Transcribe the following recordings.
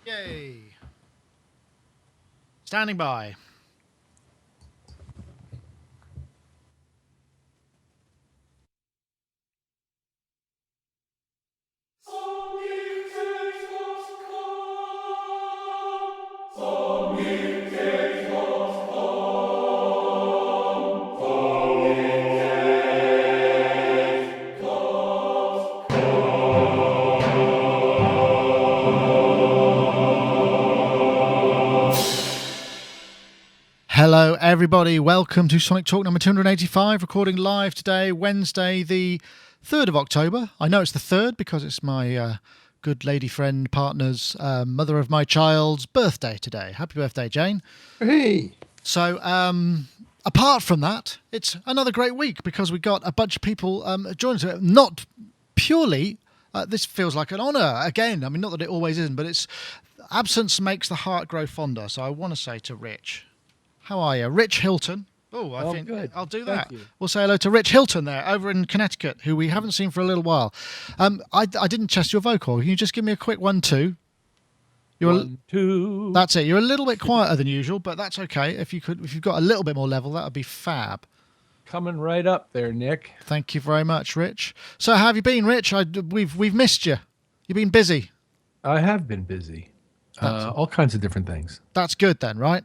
Yay. Standing by. Hello, everybody. Welcome to Sonic Talk number 285, recording live today, Wednesday, the 3rd of October. I know it's the 3rd because it's my good lady friend, partner's, mother of my child's birthday today. Happy birthday, Jane. Hey. So, apart from that, it's another great week because we got a bunch of people joining us. Not purely, this feels like an honour again. I mean, not that it always isn't, but it's absence makes the heart grow fonder. So I want to say to Rich, how are you? Rich Hilton. Oh, I think good. I'll do that. Thank you. We'll say hello to Rich Hilton there over in Connecticut, who we haven't seen for a little while. I didn't test your vocal. Can you just give me a quick 1, 2? One, two. That's it. You're a little bit quieter than usual, but that's okay. If you've got a little bit more level, that would be fab. Coming right up there, Nick. Thank you very much, Rich. So how have you been, Rich? We've missed you. You've been busy. I have been busy. All kinds of different things. That's good then, right?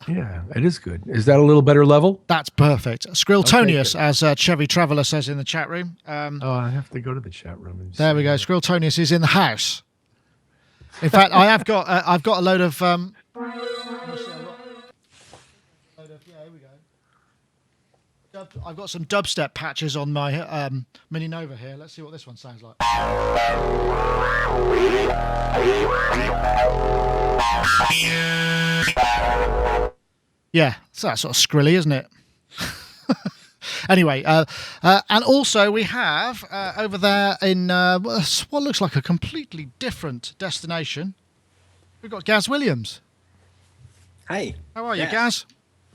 Yeah, it is good. Is that a little better level? That's perfect. Skrilltonius, Okay, as Chevy Traveller says in the chat room. I have to go to the chat room. And There we go. Skrilltonius is in the house. In fact, I've got a load of. Here we go. I've got some dubstep patches on my Mini Nova here. Let's see what this one sounds like. Yeah, it's that sort of skrilly, isn't it? Anyway, and also we have over there in what looks like a completely different destination, we've got Gaz Williams. Hi. How are you, Yes. Gaz?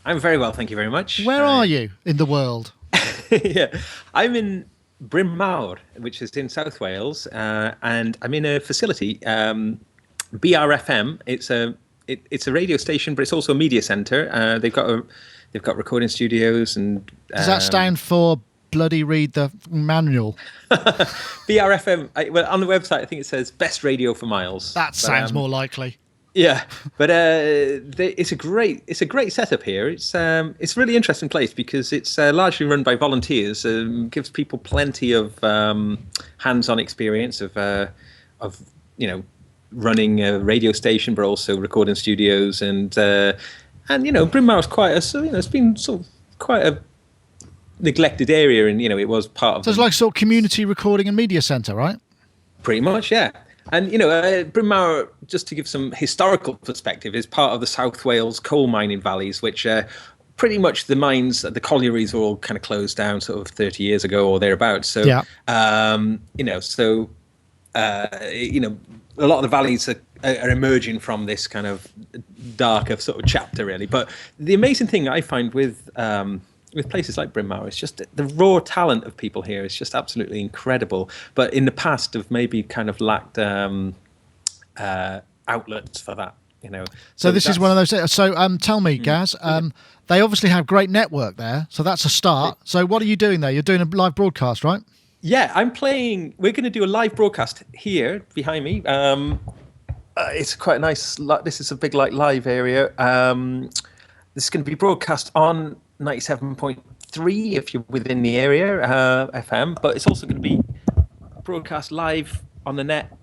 I'm very well, thank you very much. Where are you in the world? Yeah, I'm in Bryn Mawr, which is in South Wales, and I'm in a facility, BRFM. It's a radio station, but it's also a media centre. They've got recording studios and. Does that stand for bloody read the manual? BRFM. Well, on the website, I think it says best radio for miles. That sounds more likely. Yeah, but it's a great setup here. It's a really interesting place because it's largely run by volunteers. Gives people plenty of hands-on experience of running a radio station, but also recording studios and Bryn Mawr's it's been sort of quite a neglected area, and it was part of. So it's like sort of community recording and media centre, right? Pretty much, yeah. And, Bryn Mawr, just to give some historical perspective, is part of the South Wales coal mining valleys, which pretty much the mines, the collieries were all kind of closed down sort of 30 years ago or thereabouts. So, yeah. A lot of the valleys are emerging from this kind of darker sort of chapter, really. But the amazing thing I find with places like Bryn Mawr, it's just the raw talent of people here is just absolutely incredible. But in the past, have maybe kind of lacked outlets for that, So this is one of those. So tell me, Gaz, they obviously have great network there, so that's a start. So what are you doing there? You're doing a live broadcast, right? Yeah, I'm playing. We're going to do a live broadcast here behind me. It's quite nice. This is a big live area. This is going to be broadcast on 97.3 if you're within the area, FM, but it's also going to be broadcast live on the net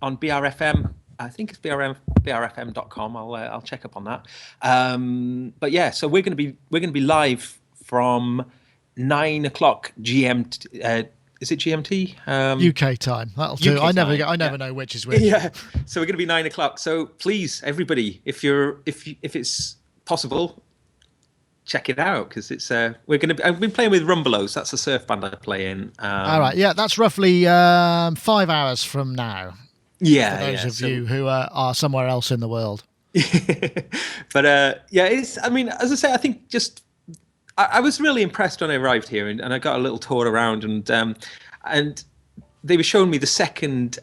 on BRFM. I think it's brfm.com. I'll check up on that. But yeah, so we're going to be live from 9 o'clock GMT. Is it GMT? UK time. That'll do. I never know which is which. Yeah. So we're going to be 9 o'clock. So please, everybody, if it's possible, check it out because it's I've been playing with Rumbelows. That's a surf band I play in. All right. Yeah, that's roughly 5 hours from now. Yeah. For those of you who are somewhere else in the world. But it's. I mean, as I say, I think just. I was really impressed when I arrived here, and I got a little tour around, and they were showing me the second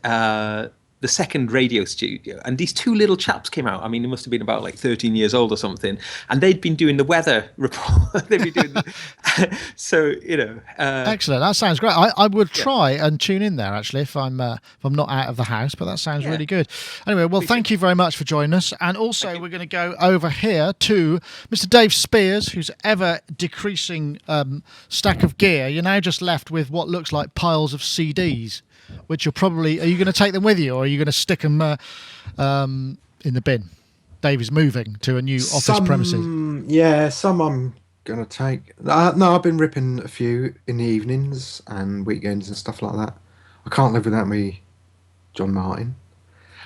the second radio studio, and these two little chaps came out. I mean, they must have been about like 13 years old or something, and they'd been doing the weather report. They'd been doing so, Excellent. That sounds great. I would try and tune in there actually if I'm not out of the house. But that sounds really good. Anyway, well, thank you very much for joining us, and also we're going to go over here to Mr. Dave Spears, whose ever decreasing stack of gear. You're now just left with what looks like piles of CDs. Which are you going to take them with you, or are you going to stick them in the bin? Dave is moving to a new office premises. Yeah, some I'm going to take. No, I've been ripping a few in the evenings and weekends and stuff like that. I can't live without me, John Martin.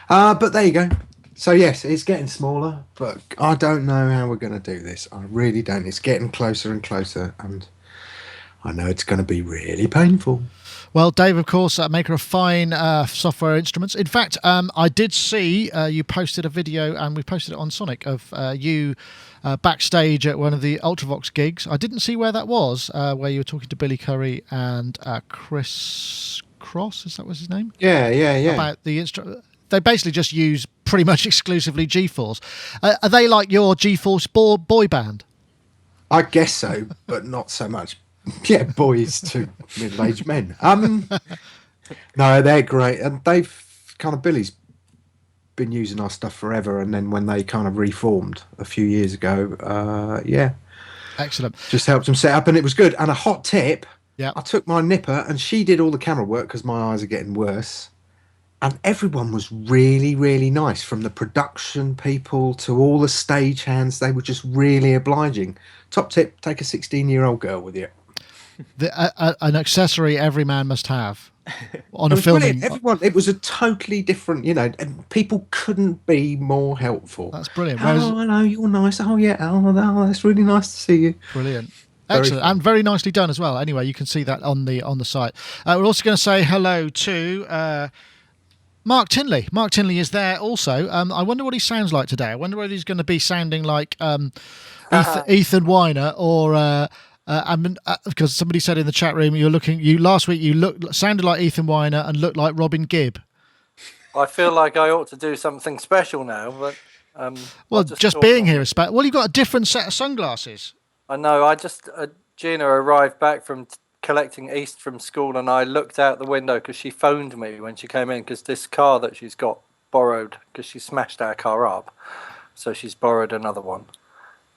But there you go. So yes, it's getting smaller, but I don't know how we're going to do this. I really don't. It's getting closer and closer, and I know it's going to be really painful. Well, Dave, of course, maker of fine software instruments. In fact, I did see you posted a video, and we posted it on Sonic, of you backstage at one of the Ultravox gigs. I didn't see where that was, where you were talking to Billy Curry and Chris Cross, is that was his name? Yeah. About the instrument. They basically just use pretty much exclusively G-Force. Are they like your G-Force boy band? I guess so, but not so much. Yeah, boys to middle-aged men. No, they're great, and Billy's been using our stuff forever. And then when they kind of reformed a few years ago, Excellent. Just helped them set up, and it was good. And a hot tip: I took my nipper, and she did all the camera work because my eyes are getting worse. And everyone was really, really nice, from the production people to all the stage hands. They were just really obliging. Top tip: take a 16-year-old girl with you. An accessory every man must have on a filming. It was a totally different, and people couldn't be more helpful. That's brilliant. Hello, you're nice. Oh yeah, that's really nice to see you. Brilliant. Excellent, and very nicely done as well. Anyway, you can see that on the site. We're also going to say hello to Mark Tinley. Mark Tinley is there also. I wonder what he sounds like today. I wonder whether he's going to be sounding like Ethan Weiner or. Because somebody said in the chat room, last week sounded like Ethan Weiner and looked like Robin Gibb. I feel like I ought to do something special now, but just being here is special. Well, you've got a different set of sunglasses. I know. Gina arrived back from collecting East from school, and I looked out the window because she phoned me when she came in, because this car that she's got borrowed, because she smashed our car up, so she's borrowed another one.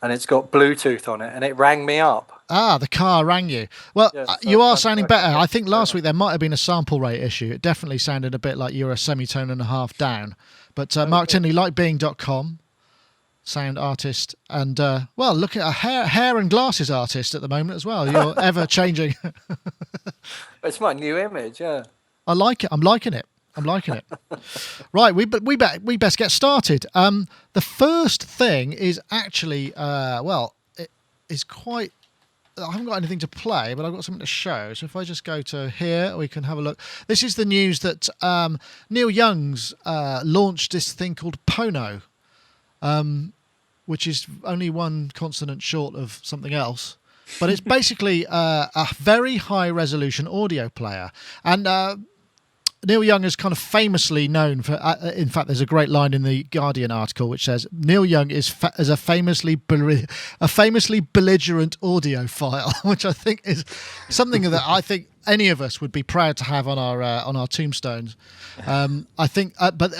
And it's got Bluetooth on it, and it rang me up. The car rang you. Well, you are sounding better. I think last week there might have been a sample rate issue. It definitely sounded a bit like you were a semitone and a half down. But Mark Tinley, likebeing.com, sound artist, and look at a hair and glasses artist at the moment as well. You're ever changing. It's my new image, yeah. I like it. I'm liking it. Right, we best get started. The first thing is actually, it is quite. I haven't got anything to play, but I've got something to show. So if I just go to here, we can have a look. This is the news that Neil Young's launched this thing called Pono, which is only one consonant short of something else. But it's basically a very high resolution audio player. And Neil Young is kind of famously known for. In fact, there's a great line in the Guardian article which says Neil Young is a famously belligerent audiophile, which I think is something that I think any of us would be proud to have on our tombstones. I think,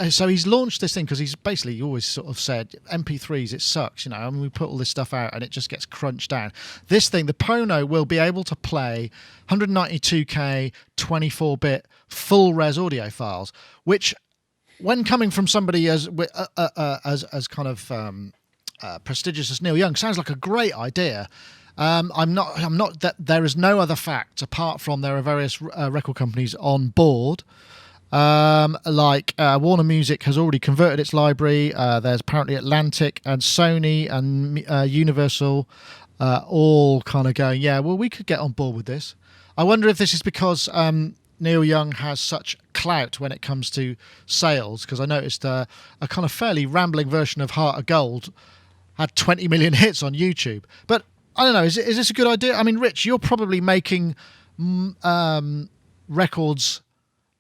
so he's launched this thing because he's basically always sort of said MP3s, it sucks, I mean, we put all this stuff out and it just gets crunched down. This thing, the Pono, will be able to play 192K 24-bit full res audio files, which, when coming from somebody as kind of prestigious as Neil Young, sounds like a great idea. I'm not that there is no other fact apart from there are various record companies on board. Like Warner Music has already converted its library. There's apparently Atlantic and Sony and Universal all kind of going, yeah, well, we could get on board with this. I wonder if this is because Neil Young has such clout when it comes to sales, because I noticed a kind of fairly rambling version of Heart of Gold had 20 million hits on YouTube. But I don't know, is this a good idea? I mean, Rich, you're probably making records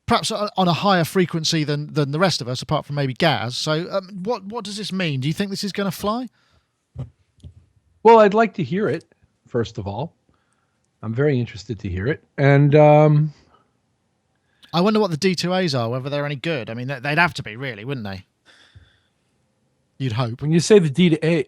perhaps on a higher frequency than the rest of us, apart from maybe Gaz. So what does this mean? Do you think this is going to fly? Well, I'd like to hear it, first of all. I'm very interested to hear it. And I wonder what the D2As are, whether they're any good. I mean, they'd have to be, really, wouldn't they? You'd hope. when you say the D to A,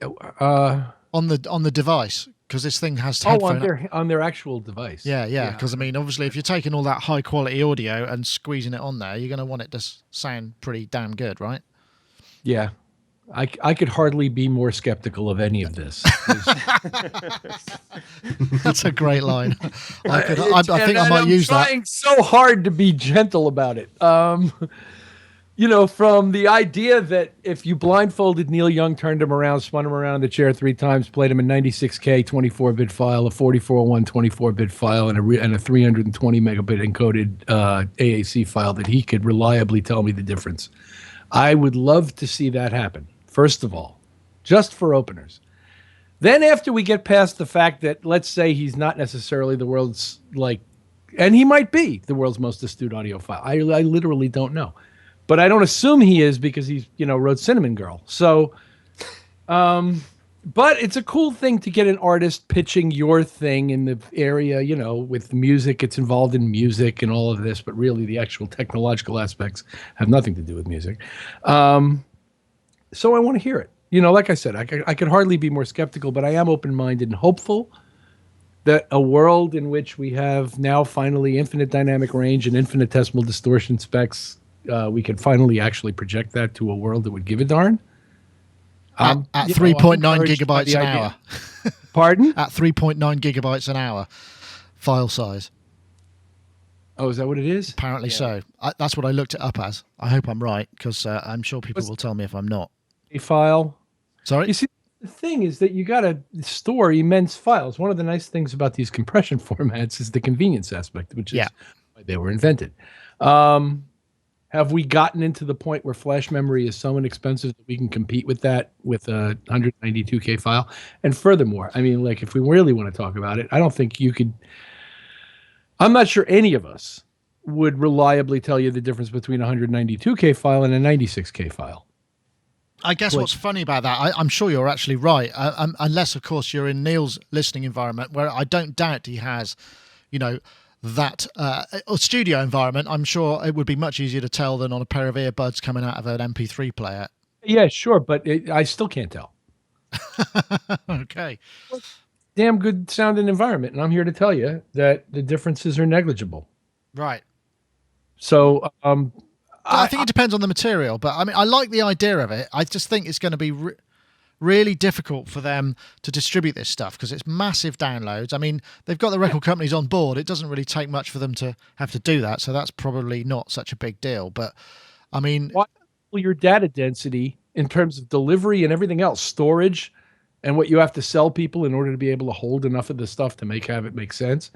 On the device, because this thing has headphone. on their actual device. Yeah. Because I mean, obviously, if you're taking all that high quality audio and squeezing it on there, you're going to want it to sound pretty damn good, right? Yeah. I could hardly be more skeptical of any of this. That's a great line. I think I might use that. I'm trying so hard to be gentle about it. From the idea that if you blindfolded Neil Young, turned him around, spun him around in the chair 3 times, played him in 96K 24-bit file, a 4401 24-bit file, and a 320 megabit encoded AAC file, that he could reliably tell me the difference. I would love to see that happen, first of all, just for openers. Then after we get past the fact that, let's say he's not necessarily the world's, and he might be the world's most astute audiophile. I literally don't know. But I don't assume he is, because he's, wrote Cinnamon Girl. So, but it's a cool thing to get an artist pitching your thing in the area, with music. It's involved in music and all of this, but really the actual technological aspects have nothing to do with music. So I want to hear it. Like I said, I could hardly be more skeptical, but I am open-minded and hopeful that a world in which we have now finally infinite dynamic range and infinitesimal distortion specs, we could finally actually project that to a world that would give a darn. At 3.9 gigabytes an hour. Pardon? At 3.9 gigabytes an hour file size. Oh, is that what it is? Apparently so. That's what I looked it up as. I hope I'm right, because I'm sure people will tell me if I'm not. A file. Sorry? You see, the thing is that you got to store immense files. One of the nice things about these compression formats is the convenience aspect, which is why they were invented. Have we gotten into the point where flash memory is so inexpensive that we can compete with that with a 192K file? And furthermore, I mean, if we really want to talk about it, I don't think you could. I'm not sure any of us would reliably tell you the difference between a 192K file and a 96K file. I guess what's funny about that, I'm sure you're actually right, unless, of course, you're in Neil's listening environment, where I don't doubt he has, that studio environment. I'm sure it would be much easier to tell than on a pair of earbuds coming out of an MP3 player. Yeah, sure, but I still can't tell. Okay. Damn good sounding environment, and I'm here to tell you that the differences are negligible. Right. So, I think it depends on the material, but I mean, I like the idea of it. I just think it's going to be really difficult for them to distribute this stuff, because it's massive downloads. I mean, they've got the record companies on board. It doesn't really take much for them to have to do that, so that's probably not such a big deal. But I mean, your data density in terms of delivery and everything else, storage, and what you have to sell people in order to be able to hold enough of the stuff to have it make sense.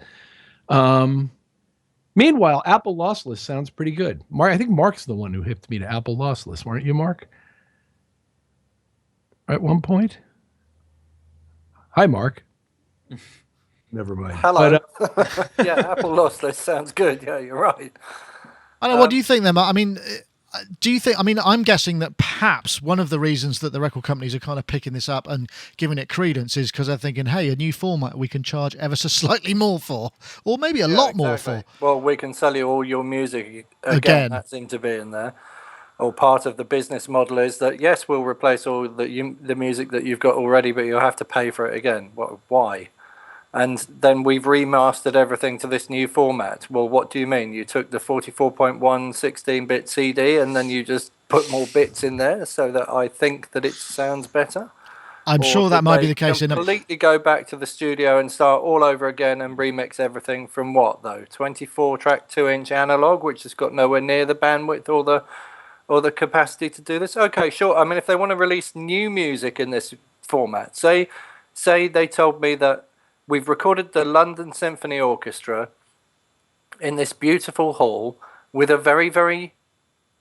Meanwhile, Apple Lossless sounds pretty good. I think Mark's the one who hipped me to Apple Lossless, weren't you, Mark? At one point? Hi, Mark. Never mind. Hello. But, yeah, Apple Lossless sounds good. Yeah, you're right. I don't know. What do you think then? I mean, I'm guessing that perhaps one of the reasons that the record companies are kind of picking this up and giving it credence is because they're thinking, hey, a new format we can charge ever so slightly more for, or maybe a lot more for. Well, we can sell you all your music again. That seemed to be in there. Or part of the business model is that, yes, we'll replace all the music that you've got already, but you'll have to pay for it again. Why? And then we've remastered everything to this new format. Well, what do you mean? You took the 44.1 16-bit CD and then you just put more bits in there so that I think that it sounds better? I'm sure that might be the case. Completely go back to the studio and start all over again and remix everything from what, though? 24-track 2-inch analog, which has got nowhere near the bandwidth or the capacity to do this? Okay, sure. I mean, if they want to release new music in this format, say they told me that we've recorded the London Symphony Orchestra in this beautiful hall with a very, very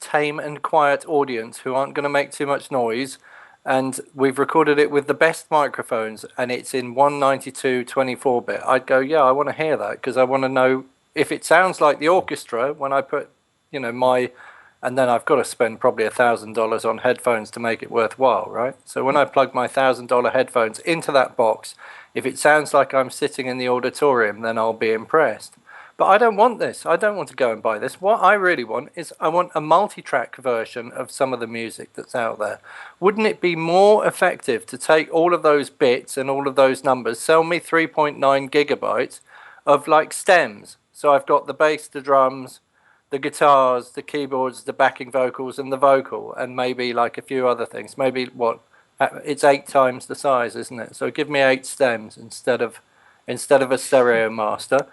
tame and quiet audience who aren't going to make too much noise, and we've recorded it with the best microphones, and it's in 192 24-bit. I'd go, yeah, I want to hear that, because I want to know if it sounds like the orchestra when I put you know, and then I've got to spend probably $1,000 on headphones to make it worthwhile, right? So when I plug my $1,000 headphones into that box, if it sounds like I'm sitting in the auditorium, then I'll be impressed. But I don't want this. I don't want to go and buy this. What I really want is I want a multi-track version of some of the music that's out there. Wouldn't it be more effective to take all of those bits and all of those numbers, sell me 3.9 gigabytes of like stems? So I've got the bass, the drums, the guitars, the keyboards, the backing vocals, and the vocal, and maybe like a few other things. Maybe it's 8 times the size, isn't it? So give me 8 stems instead of a stereo master.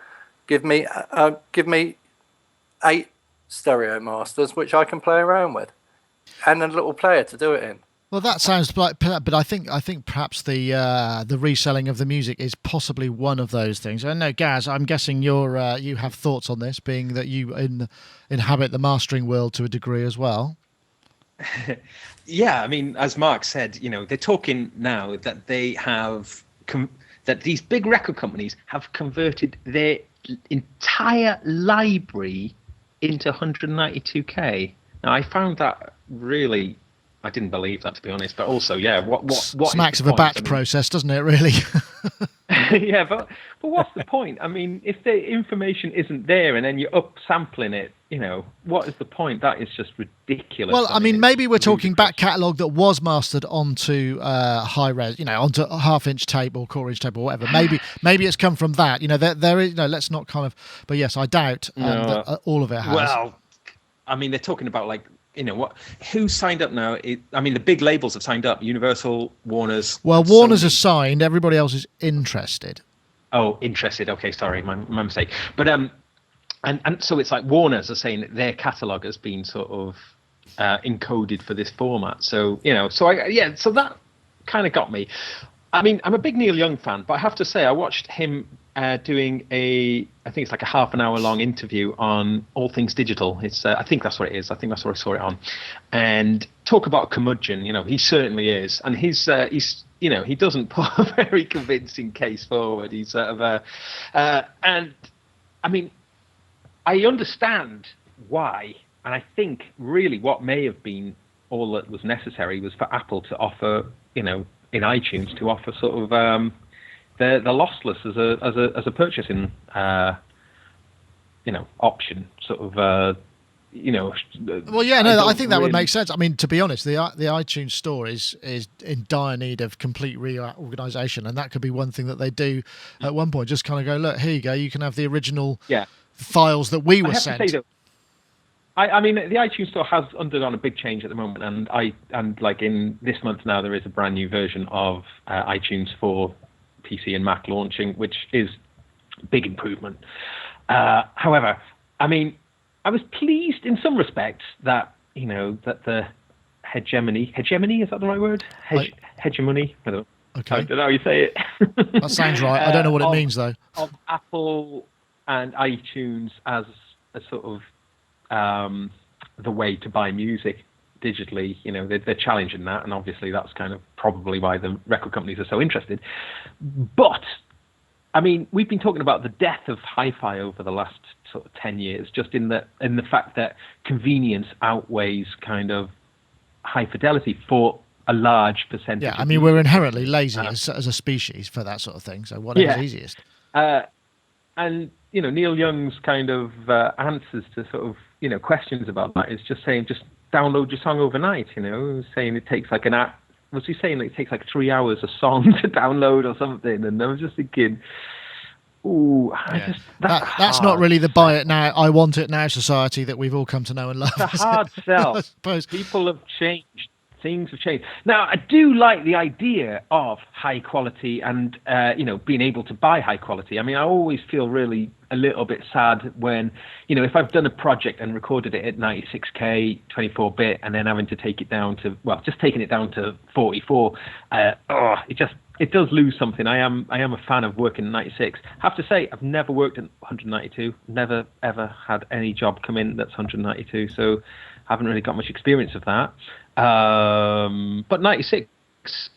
Give me 8 stereo masters, which I can play around with, and a little player to do it in. Well, that sounds like, but I think perhaps the reselling of the music is possibly one of those things. I know, Gaz, I'm guessing you have thoughts on this, being that you inhabit the mastering world to a degree as well. Yeah, I mean, as Mark said, you know, they're talking now that they have that these big record companies have converted their entire library into 192K. Now, I found that really. I didn't believe that, to be honest. But also, yeah, what smacks of a batch process, doesn't it? Really? Yeah, but what's the point? I mean, if the information isn't there and then you're upsampling it, you know, what is the point? That is just ridiculous. Well, I mean, maybe we're talking back catalogue that was mastered onto high res, you know, onto half-inch tape or quarter-inch tape or whatever. Maybe it's come from that. You know, there is. No, let's not kind of. But yes, I doubt that all of it has. Well, I mean, they're talking about like. You know what? Who signed up now? I mean, the big labels have signed up: Universal, Warner's. Well, Warner's has signed. Everybody else is interested. Oh, interested. Okay, sorry, my mistake. But and so it's like Warner's are saying that their catalog has been sort of encoded for this format. So you know, so that kind of got me. I mean, I'm a big Neil Young fan, but I have to say, I watched him doing I think it's like a half an hour long interview on All Things Digital. It's I think that's what it is. I think that's what I saw it on. And talk about curmudgeon, you know, he certainly is. And he's you know, he doesn't put a very convincing case forward. He's sort of and I mean, I understand why, and I think really what may have been all that was necessary was for Apple to offer, you know, in iTunes to offer sort of the lossless as a purchasing you know, option, sort of you know. Well, yeah, no, I think that would make sense. I mean, to be honest, the iTunes store is in dire need of complete reorganization, and that could be one thing that they do at one point. Just kind of go, look, here you go, you can have the original files that we were sent. To say that, I mean, the iTunes store has undergone a big change at the moment, and like in this month now, there is a brand new version of iTunes for PC and Mac launching, which is a big improvement. However, I mean, I was pleased in some respects that, you know, that the hegemony, is that the right word? Hegemony? I don't know how you say it. That sounds right. I don't know what it means, though. Of Apple and iTunes as a sort of the way to buy music digitally, you know, they're challenging that, and obviously that's kind of probably why the record companies are so interested. But I mean, we've been talking about the death of hi-fi over the last sort of 10 years, just in the fact that convenience outweighs kind of high fidelity for a large percentage. Yeah, I mean, we're inherently lazy as a species for that sort of thing, so whatever's easiest. And you know, Neil Young's kind of answers to sort of, you know, questions about that is just saying, just download your song overnight. You know, saying it takes like was he saying that it takes like 3 hours a song to download or something? And I was just thinking, ooh, that's not really the buy it now, I want it now society that we've all come to know and love. It's a hard sell. I suppose. People have changed. Things have changed. Now, I do like the idea of high quality and, you know, being able to buy high quality. I mean, I always feel really a little bit sad when, you know, if I've done a project and recorded it at 96K, 24-bit, and then having to take it down to, well, just taking it down to 44, it does lose something. I am a fan of working at 96. I have to say, I've never worked at 192, never, ever had any job come in that's 192, so I haven't really got much experience of that. But 96,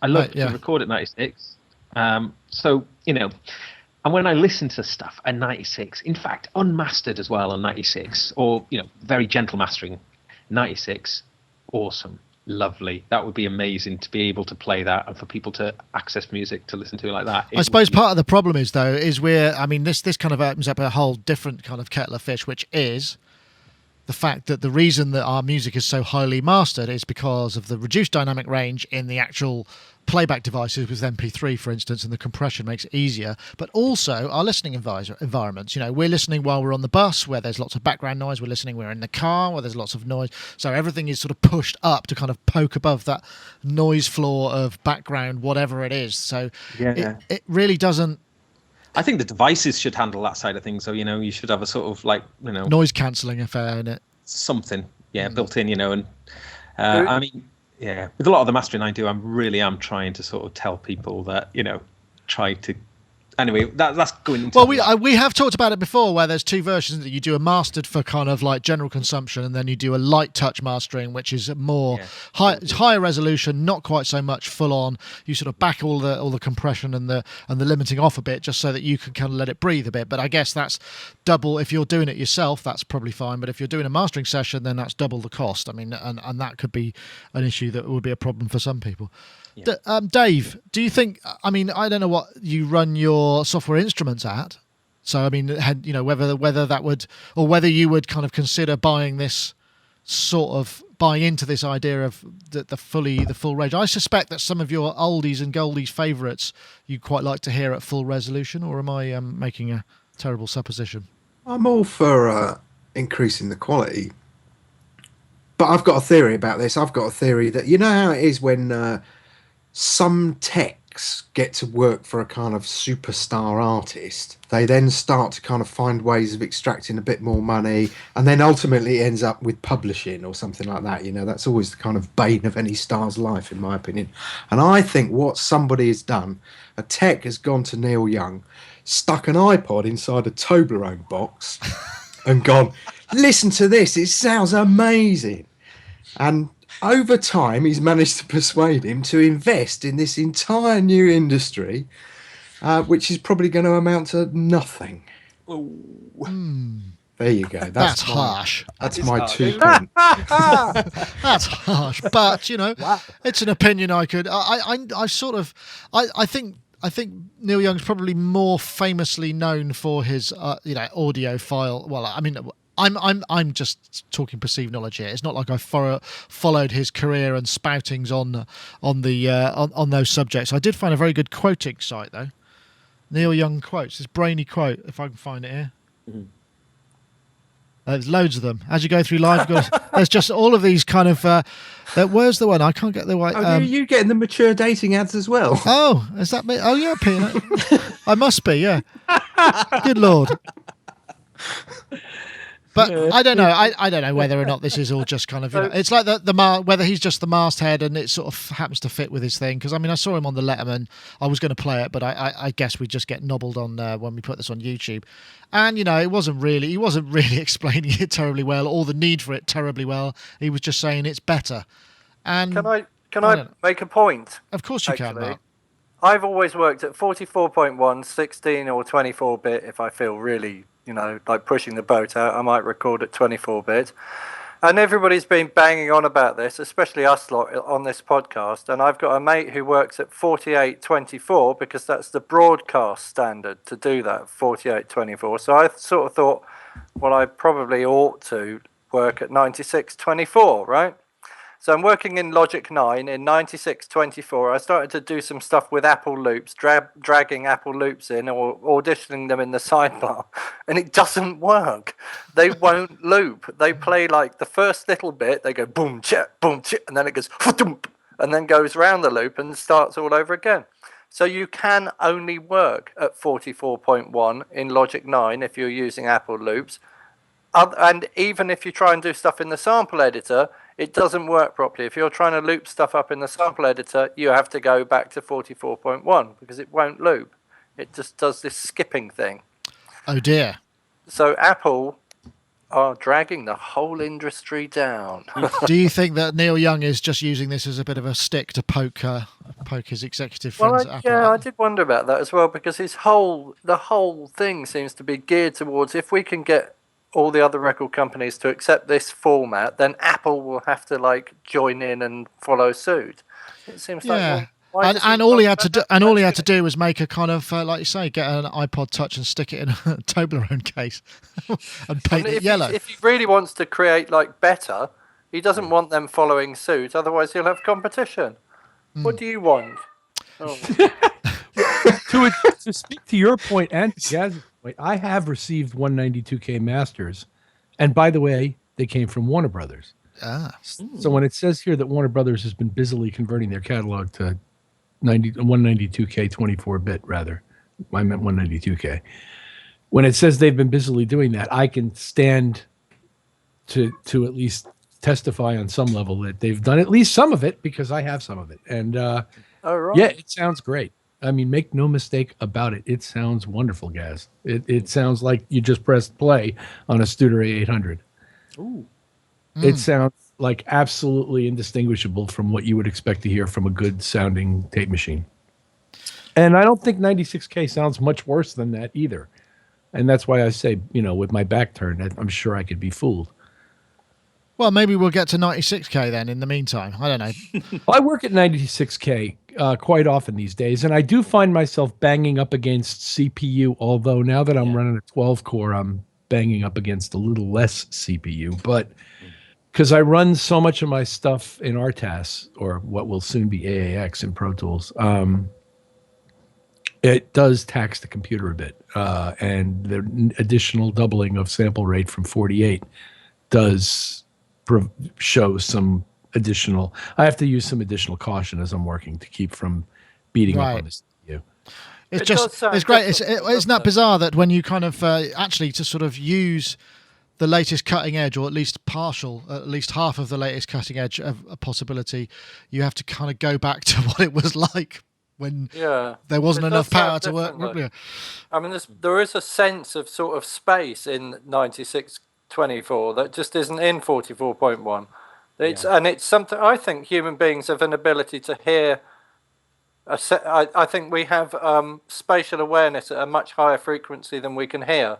I love to record at 96. So, you know, And when I listen to stuff at 96, in fact, unmastered as well on 96, or very gentle mastering, 96, awesome, lovely. That would be amazing to be able to play that and for people to access music to listen to like that. I suppose part of the problem is though this kind of opens up a whole different kind of kettle of fish, which is the fact that the reason that our music is so highly mastered is because of the reduced dynamic range in the actual playback devices with MP3, for instance, and the compression makes it easier, but also our listening environments. We're listening while we're on the bus where there's lots of background noise. We're listening, we're in the car where there's lots of noise. So everything is sort of pushed up to kind of poke above that noise floor of background, whatever it is. So it really doesn't. I think the devices should handle that side of things. So, you should have a sort of noise cancelling affair in it. Something, built in, and I mean, with a lot of the mastering I do, I really am trying to sort of tell people that, try to. Anyway, that's going into. Well, we have talked about it before, where there's two versions that you do a mastered for kind of like general consumption, and then you do a light touch mastering, which is more higher resolution, not quite so much full on. You sort of back all the compression and the limiting off a bit, just so that you can kind of let it breathe a bit. But I guess that's double. If you're doing it yourself, that's probably fine. But if you're doing a mastering session, then that's double the cost. I mean, and that could be an issue that would be a problem for some people. Yeah. Dave, do you think? I mean, I don't know what you run your software instruments at, so I mean, whether that would, or whether you would kind of consider buying into this idea of the full range. I suspect that some of your oldies and goldies favourites you quite like to hear at full resolution, or am I making a terrible supposition? I'm all for increasing the quality, but I've got a theory about this. I've got a theory that how it is when some techs get to work for a kind of superstar artist. They then start to kind of find ways of extracting a bit more money, and then ultimately it ends up with publishing or something like that. That's always the kind of bane of any star's life, in my opinion. And I think what somebody has done, a tech has gone to Neil Young, stuck an iPod inside a Toblerone box and gone, listen to this, it sounds amazing. And over time, he's managed to persuade him to invest in this entire new industry, which is probably going to amount to nothing. There you go. That's harsh. That's my 2 pence. That's harsh, but it's an opinion I could. I think Neil Young's probably more famously known for his audio file. Well, I mean, I'm just talking perceived knowledge here. It's not like I followed his career and spoutings on those subjects. I did find a very good quoting site though. Neil Young quotes, this brainy quote, if I can find it here. Mm-hmm. There's loads of them. As you go through live, there's just all of these kind of. Where's the one? I can't get the right. You getting the mature dating ads as well? Oh, is that me? Oh yeah, Peanut. I must be. Yeah. Good Lord. But I don't know. I don't know whether or not this is all just kind of. It's like whether he's just the masthead and it sort of happens to fit with his thing. Because I mean, I saw him on the Letterman. I was going to play it, but I guess we just get nobbled on when we put this on YouTube. And he wasn't really explaining it terribly well or the need for it terribly well. He was just saying it's better. And can I make a point? Of course you can, Mark. I've always worked at 44.1, 16 or 24-bit if I feel really. Like pushing the boat out, I might record at 24-bit. And everybody's been banging on about this, especially us lot on this podcast. And I've got a mate who works at 48.24 because that's the broadcast standard to do that, 48.24. So I sort of thought, well, I probably ought to work at 96.24, right? So I'm working in Logic 9 in 96.24. I started to do some stuff with Apple loops, dragging Apple loops in or auditioning them in the sidebar, and it doesn't work. They won't loop. They play like the first little bit, they go boom, chip, and then it goes, and then goes round the loop and starts all over again. So you can only work at 44.1 in Logic 9 if you're using Apple loops. And even if you try and do stuff in the sample editor, it doesn't work properly. If you're trying to loop stuff up in the sample editor, you have to go back to 44.1 because it won't loop. It just does this skipping thing. Oh dear. So Apple are dragging the whole industry down. Do you think that Neil Young is just using this as a bit of a stick to poke poke his executive Well, friends at Apple. I did wonder about that as well, because the whole thing seems to be geared towards, if we can get all the other record companies to accept this format, then Apple will have to like join in and follow suit. It seems like, well, why does and all he had talk to do, about and all he that? had to do was make a kind of like you say, get an iPod Touch and stick it in a Toblerone case and paint it yellow. If he really wants to create like better, he doesn't want them following suit. Otherwise, he'll have competition. What do you want? Oh. To speak to your point and Gaz's point, I have received 192K masters, and by the way, they came from Warner Brothers. So when it says here that Warner Brothers has been busily converting their catalog to 192K 24-bit, rather, I meant 192K. When it says they've been busily doing that, I can stand to at least testify on some level that they've done at least some of it, because I have some of it. And Oh, right. yeah, it sounds great. I mean, make no mistake about it. It sounds wonderful, Gaz. It sounds like you just pressed play on a Studer A800. Ooh. It sounds like absolutely indistinguishable from what you would expect to hear from a good sounding tape machine. And I don't think 96K sounds much worse than that either. And that's why I say, with my back turned, I'm sure I could be fooled. Well, maybe we'll get to 96K then in the meantime. I don't know. I work at 96K quite often these days, and I do find myself banging up against CPU, although now that I'm running a 12-core, I'm banging up against a little less CPU. But because I run so much of my stuff in RTAS, or what will soon be AAX in Pro Tools, it does tax the computer a bit. And the additional doubling of sample rate from 48 does show some additional. I have to use some additional caution as I'm working to keep from beating up on the CPU. It's great. Isn't that bizarre that when you kind of actually to sort of use the latest cutting edge, or at least at least half of the latest cutting edge of a possibility, you have to kind of go back to what it was like when there wasn't enough power to work. Yeah. I mean, there is a sense of sort of space in 9624 that just isn't in 44.1. And it's something I think human beings have an ability to hear. I think we have spatial awareness at a much higher frequency than we can hear.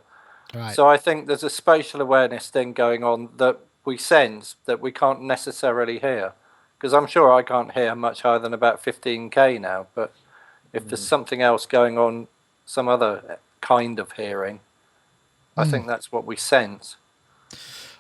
Right. So I think there's a spatial awareness thing going on that we sense that we can't necessarily hear. Because I'm sure I can't hear much higher than about 15K now. But if there's something else going on, some other kind of hearing, I think that's what we sense.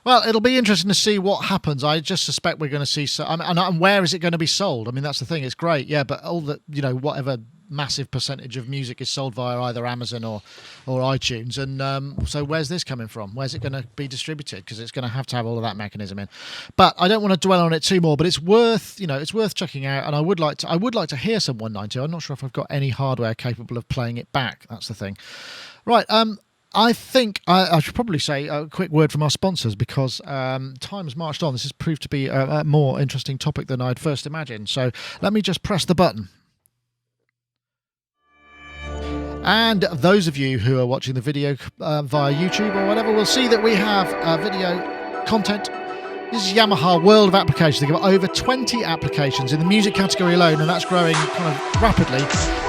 Well, it'll be interesting to see what happens. I just suspect we're going to see. And where is it going to be sold? I mean, that's the thing. It's great, but all the whatever massive percentage of music is sold via either Amazon or iTunes. And so, where's this coming from? Where's it going to be distributed? Because it's going to have all of that mechanism in. But I don't want to dwell on it too more. But it's worth checking out. And I would like to hear some 190. I'm not sure if I've got any hardware capable of playing it back. That's the thing. Right. I think I should probably say a quick word from our sponsors, because time has marched on. This has proved to be a more interesting topic than I'd first imagined. So let me just press the button. And those of you who are watching the video via YouTube or whatever will see that we have video content. This is Yamaha World of Applications. They've got over 20 applications in the music category alone, and that's growing kind of rapidly.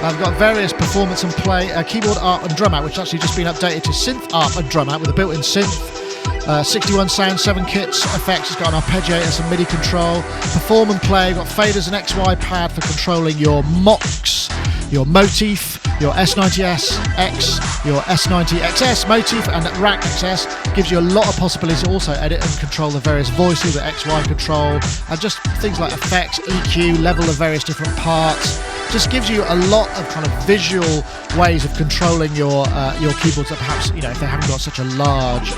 I've got various performance and play, keyboard, ARP and drum out, which has actually just been updated to synth, ARP and drum out with a built-in synth. 61 sounds, 7 kits, effects. It's got an arpeggiator, some MIDI control. Perform and play. Got faders and XY pad for controlling your mocks, your motif, your S90S X, your S90 XS motif, and rack XS. Gives you a lot of possibilities to also edit and control the various voices, the XY control, and just things like effects, EQ, level of various different parts. Just gives you a lot of kind of visual ways of controlling your keyboards that perhaps, if they haven't got such a large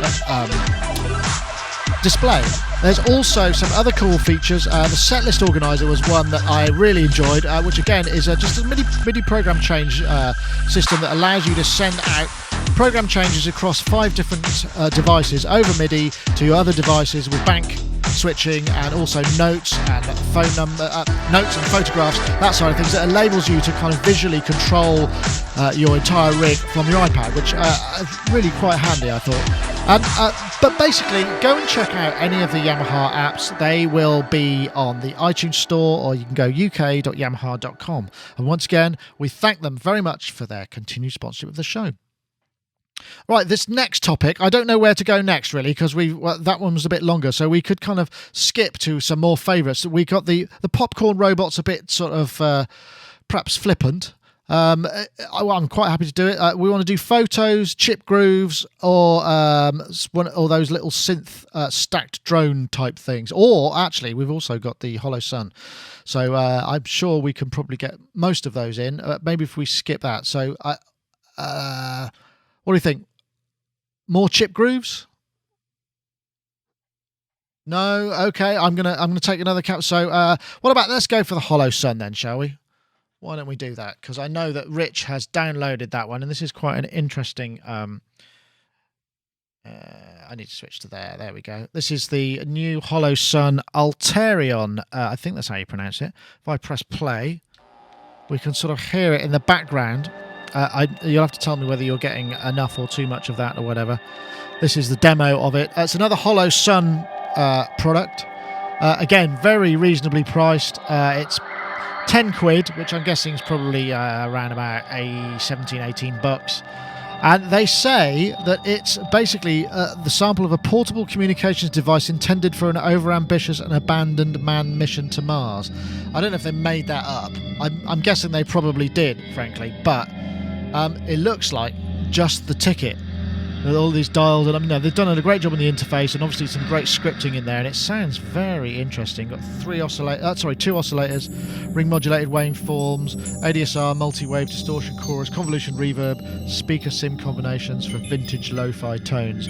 display. There's also some other cool features. The setlist organizer was one that I really enjoyed, which again is just a MIDI program change system that allows you to send out program changes across 5 different devices over MIDI to your other devices with bank switching, and also notes and phone number, notes and photographs, that side of things, that enables you to kind of visually control your entire rig from your iPad, which is really quite handy, I thought. But basically, go and check out any of the Yamaha apps. They will be on the iTunes Store, or you can go uk.yamaha.com. And once again, we thank them very much for their continued sponsorship of the show. Right, this next topic, I don't know where to go next, really, because that one was a bit longer, so we could kind of skip to some more favourites. We got the popcorn robots a bit sort of perhaps flippant. I'm quite happy to do it. We want to do photos, chip grooves, or those little synth stacked drone type things. Or actually, we've also got the Hollow Sun. So I'm sure we can probably get most of those in. Maybe if we skip that. So what do you think? More chip grooves? No? Okay, I'm gonna take another cap. So what about, let's go for the Hollow Sun then, shall we? Why don't we do that? Because I know that Rich has downloaded that one, and this is quite an interesting... I need to switch to there. There we go. This is the new Hollow Sun Altaerion. I think that's how you pronounce it. If I press play, we can sort of hear it in the background. You'll have to tell me whether you're getting enough or too much of that or whatever. This is the demo of it. It's another Hollow Sun product. Again, very reasonably priced. It's 10 quid, which I'm guessing is probably around about 17, 18 bucks. And they say that it's basically the sample of a portable communications device intended for an overambitious and abandoned manned mission to Mars. I don't know if they made that up. I'm guessing they probably did, frankly, but it looks like just the ticket with all these dials, and they've done a great job on the interface, and obviously some great scripting in there, and it sounds very interesting. Got two oscillators, ring modulated waveforms, ADSR, multi-wave distortion chorus, convolution reverb, speaker sim combinations for vintage lo-fi tones.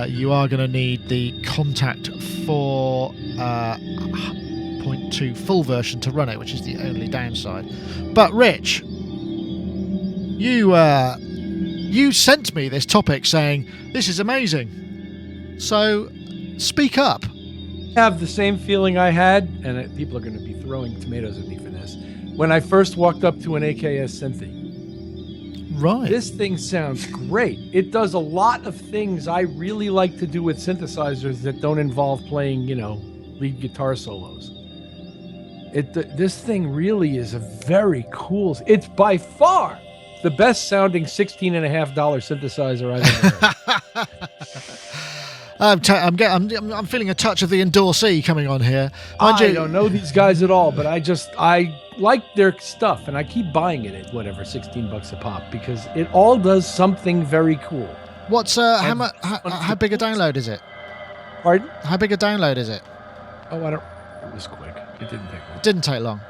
You are going to need the Kontakt 4.2 full version to run it, which is the only downside. But Rich, you sent me this topic saying, this is amazing. So, speak up. I have the same feeling I had, and people are going to be throwing tomatoes at me for this, when I first walked up to an AKS Synthy. Right. This thing sounds great. It does a lot of things I really like to do with synthesizers that don't involve playing, lead guitar solos. This thing really is a very cool... It's by far the best sounding $16.50 synthesizer I've ever heard. I'm feeling a touch of the endorsee coming on here. I don't know these guys at all, but I like their stuff, and I keep buying it at whatever, $16 a pop, because it all does something very cool. What's how big a download is it? Pardon? How big a download is it? Oh, It was quick. It didn't take long. It didn't take long.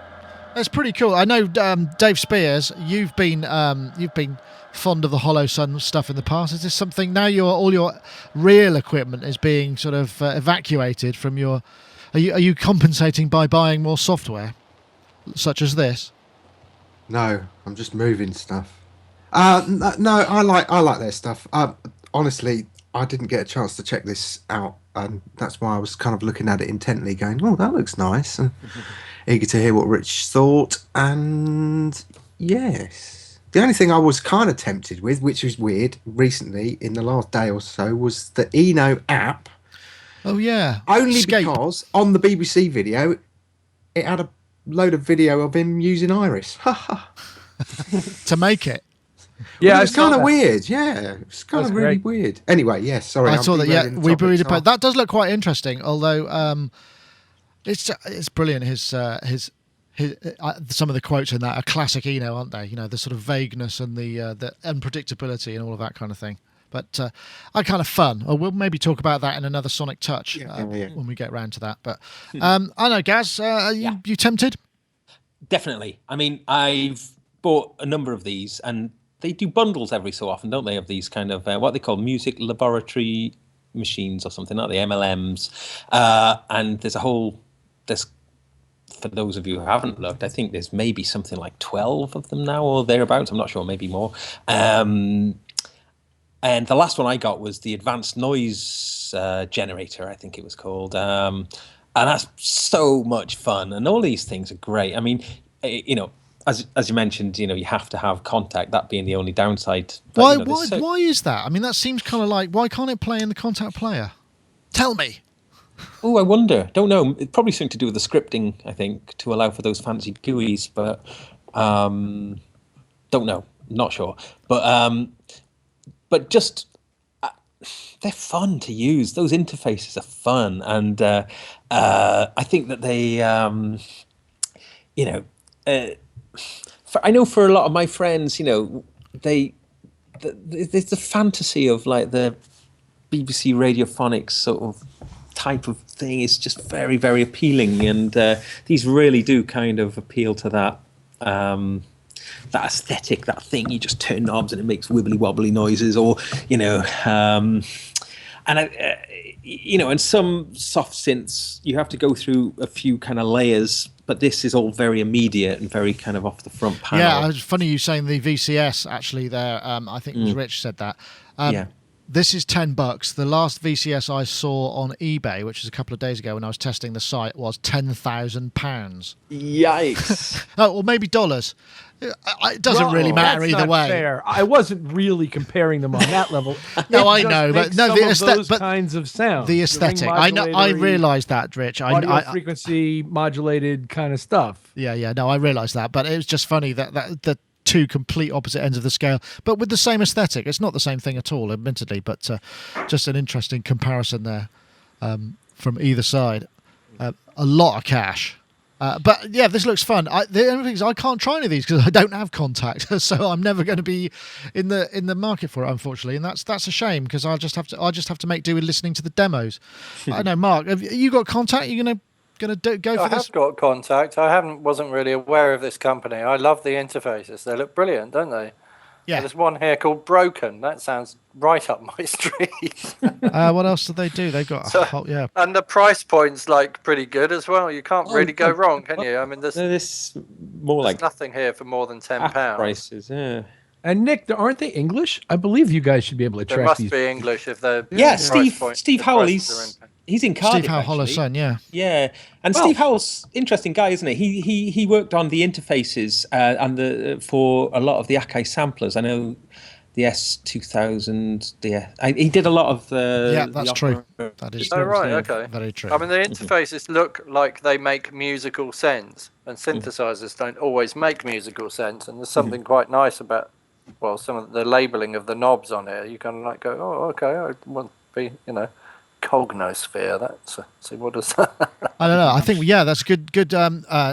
That's pretty cool. I know, Dave Spears, you've been fond of the Hollow Sun stuff in the past. Is this something now? All your real equipment is being sort of evacuated from your. Are you compensating by buying more software, such as this? No, I'm just moving stuff. No, I like their stuff. Honestly, I didn't get a chance to check this out, and that's why I was kind of looking at it intently, going, "Oh, that looks nice." And eager to hear what Rich thought, and yes. The only thing I was kind of tempted with, which was weird, recently, in the last day or so, was the Eno app. Oh, yeah. Only Escape. because on the BBC video, it had a load of video of him using Iris. To make it. Yeah, well, it's kind of weird. Yeah, it's kind of really weird. Anyway, yes, sorry. I saw that, yeah. We buried it. That does look quite interesting, although... It's brilliant. His some of the quotes in that are classic Eno, aren't they? The sort of vagueness and the unpredictability and all of that kind of thing. But are kind of fun. Or we'll maybe talk about that in another Sonic Touch when we get round to that. But I know, Gaz, you tempted? Definitely. I mean, I've bought a number of these, and they do bundles every so often, don't they? Of these kind of what they call music laboratory machines or something, aren't they? MLMs, and there's for those of you who haven't looked, I think there's maybe something like 12 of them now or thereabouts. I'm not sure, maybe more. And the last one I got was the Advanced Noise Generator, I think it was called. And that's so much fun. And all these things are great. I mean, as you mentioned, you have to have Kontakt, that being the only downside. Why is that? I mean, that seems kind of like, why can't it play in the Kontakt player? Tell me. Oh, I wonder. Don't know. It's probably something to do with the scripting, I think, to allow for those fancy GUIs, but don't know. Not sure. But just they're fun to use. Those interfaces are fun, and I think that they, I know for a lot of my friends, there's the fantasy of like the BBC radiophonics sort of type of thing is just very, very appealing, and these really do kind of appeal to that that aesthetic, that thing you just turn knobs and it makes wibbly wobbly noises, or and some soft synths you have to go through a few kind of layers, but this is all very immediate and very kind of off the front panel. Yeah, it's funny you saying the VCS actually there. I think it was Rich said that. Yeah. This is $10. The last VCS I saw on eBay, which was a couple of days ago when I was testing the site, was £10,000. Yikes! Oh, or maybe dollars. It doesn't really matter That's either not way. fair. I wasn't really comparing them on that level. No, I It just know, but makes no, some the of aesthetic, those but kinds of sounds. the aesthetic. I know. I realise that, Rich. Audio frequency modulated kind of stuff. Yeah. No, I realise that, but it was just funny that the two complete opposite ends of the scale, but with the same aesthetic. It's not the same thing at all, admittedly, but just an interesting comparison there from either side. A lot of cash. But yeah, this looks fun. The only thing is I can't try any of these because I don't have Kontakt, so I'm never going to be in the market for it, unfortunately, and that's a shame because I'll just have to make do with listening to the demos. I don't know, Mark, have you got Kontakt? You're gonna go for I this? have got Kontakt. Wasn't really aware of this company. I love the interfaces. They look brilliant, don't they? Yeah. There's one here called Broken. That sounds right up my street. What else do they do? They've got a whole, yeah. And the price point's like pretty good as well. You can't really go wrong, can you? I mean, There's more like nothing here for more than £10. prices. Yeah. And Nick, aren't they English? I believe you guys should be able to They track must these. be English if they're Steve Howell. He's in Cardiff. Steve Howe, Hollow actually. Sun, yeah. Yeah, and Steve Howell's interesting guy, isn't he? He worked on the interfaces and for a lot of the Akai samplers. I know the S2000. He did a lot of the. Yeah, that's true. That That is Oh, right, okay. very true. I mean, the interfaces look like they make musical sense, and synthesizers don't always make musical sense, and there's something quite nice about, some of the labeling of the knobs on here. You kind of like go, oh, okay, I want to be, Cognosphere. That's see what does that? I don't know. I think that's good.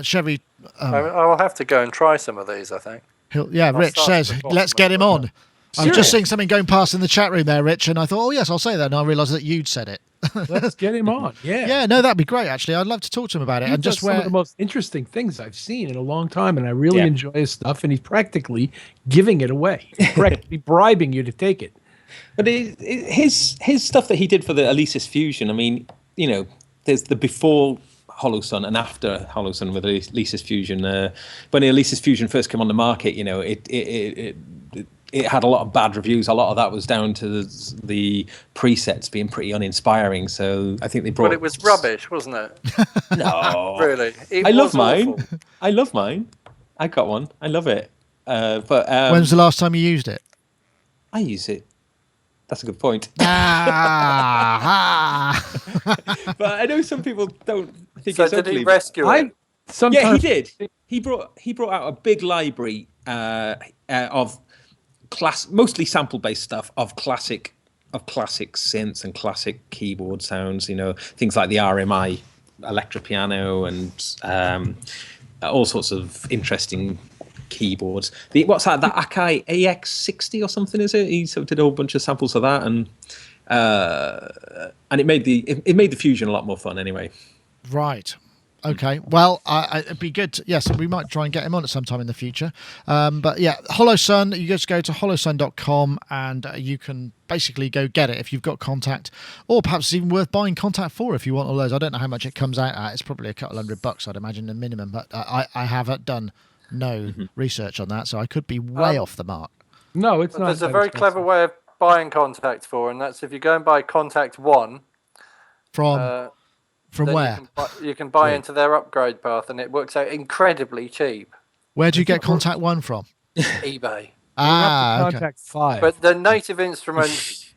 Chevy. I'll have to go and try some of these. I think. Rich says, let's get him on. I'm just seeing something going past in the chat room there, Rich, and I thought, oh yes, I'll say that, and I realised that you'd said it. Let's get him on. Yeah. Yeah, no, that'd be great. Actually, I'd love to talk to him about it. He's and just some of the most interesting things I've seen in a long time, and I really enjoy his stuff. And he's practically giving it away, practically bribing you to take it. But his stuff that he did for the Alesis Fusion, I mean, there's the before Hollow Sun and after Hollow Sun with Alesis Fusion. When the Alesis Fusion first came on the market, it had a lot of bad reviews. A lot of that was down to the presets being pretty uninspiring. So I think they brought. But it was rubbish, wasn't it? No, really. I love mine. I love mine. I got one. I love it. But when's the last time you used it? I use it. That's a good point. But But I know some people don't think So it's did ugly. he rescue it? Yeah, he did. He brought out a big library of mostly sample-based stuff of classic synths and classic keyboard sounds. Things like the RMI electro piano and all sorts of interesting keyboards. What's that? That Akai AX60 or something, is it? He sort of did a whole bunch of samples of that, and it made the Fusion a lot more fun anyway. Right. Okay. Well, it'd be good. Yes, we might try and get him on at some time in the future. But yeah, Hollow Sun, you just go to hollowsun.com and you can basically go get it if you've got Kontakt, or perhaps it's even worth buying Kontakt for if you want all those. I don't know how much it comes out at. It's probably a couple $100, I'd imagine, the minimum. But I haven't done no research on that, so I could be way off the mark. No, it's not. There's a very clever way of buying Kontakt for, and that's if you go and buy Kontakt 1. From where? You can buy into their upgrade path, and it works out incredibly cheap. Where do you get Kontakt 1 from? eBay. Okay. Kontakt 5. But the native instruments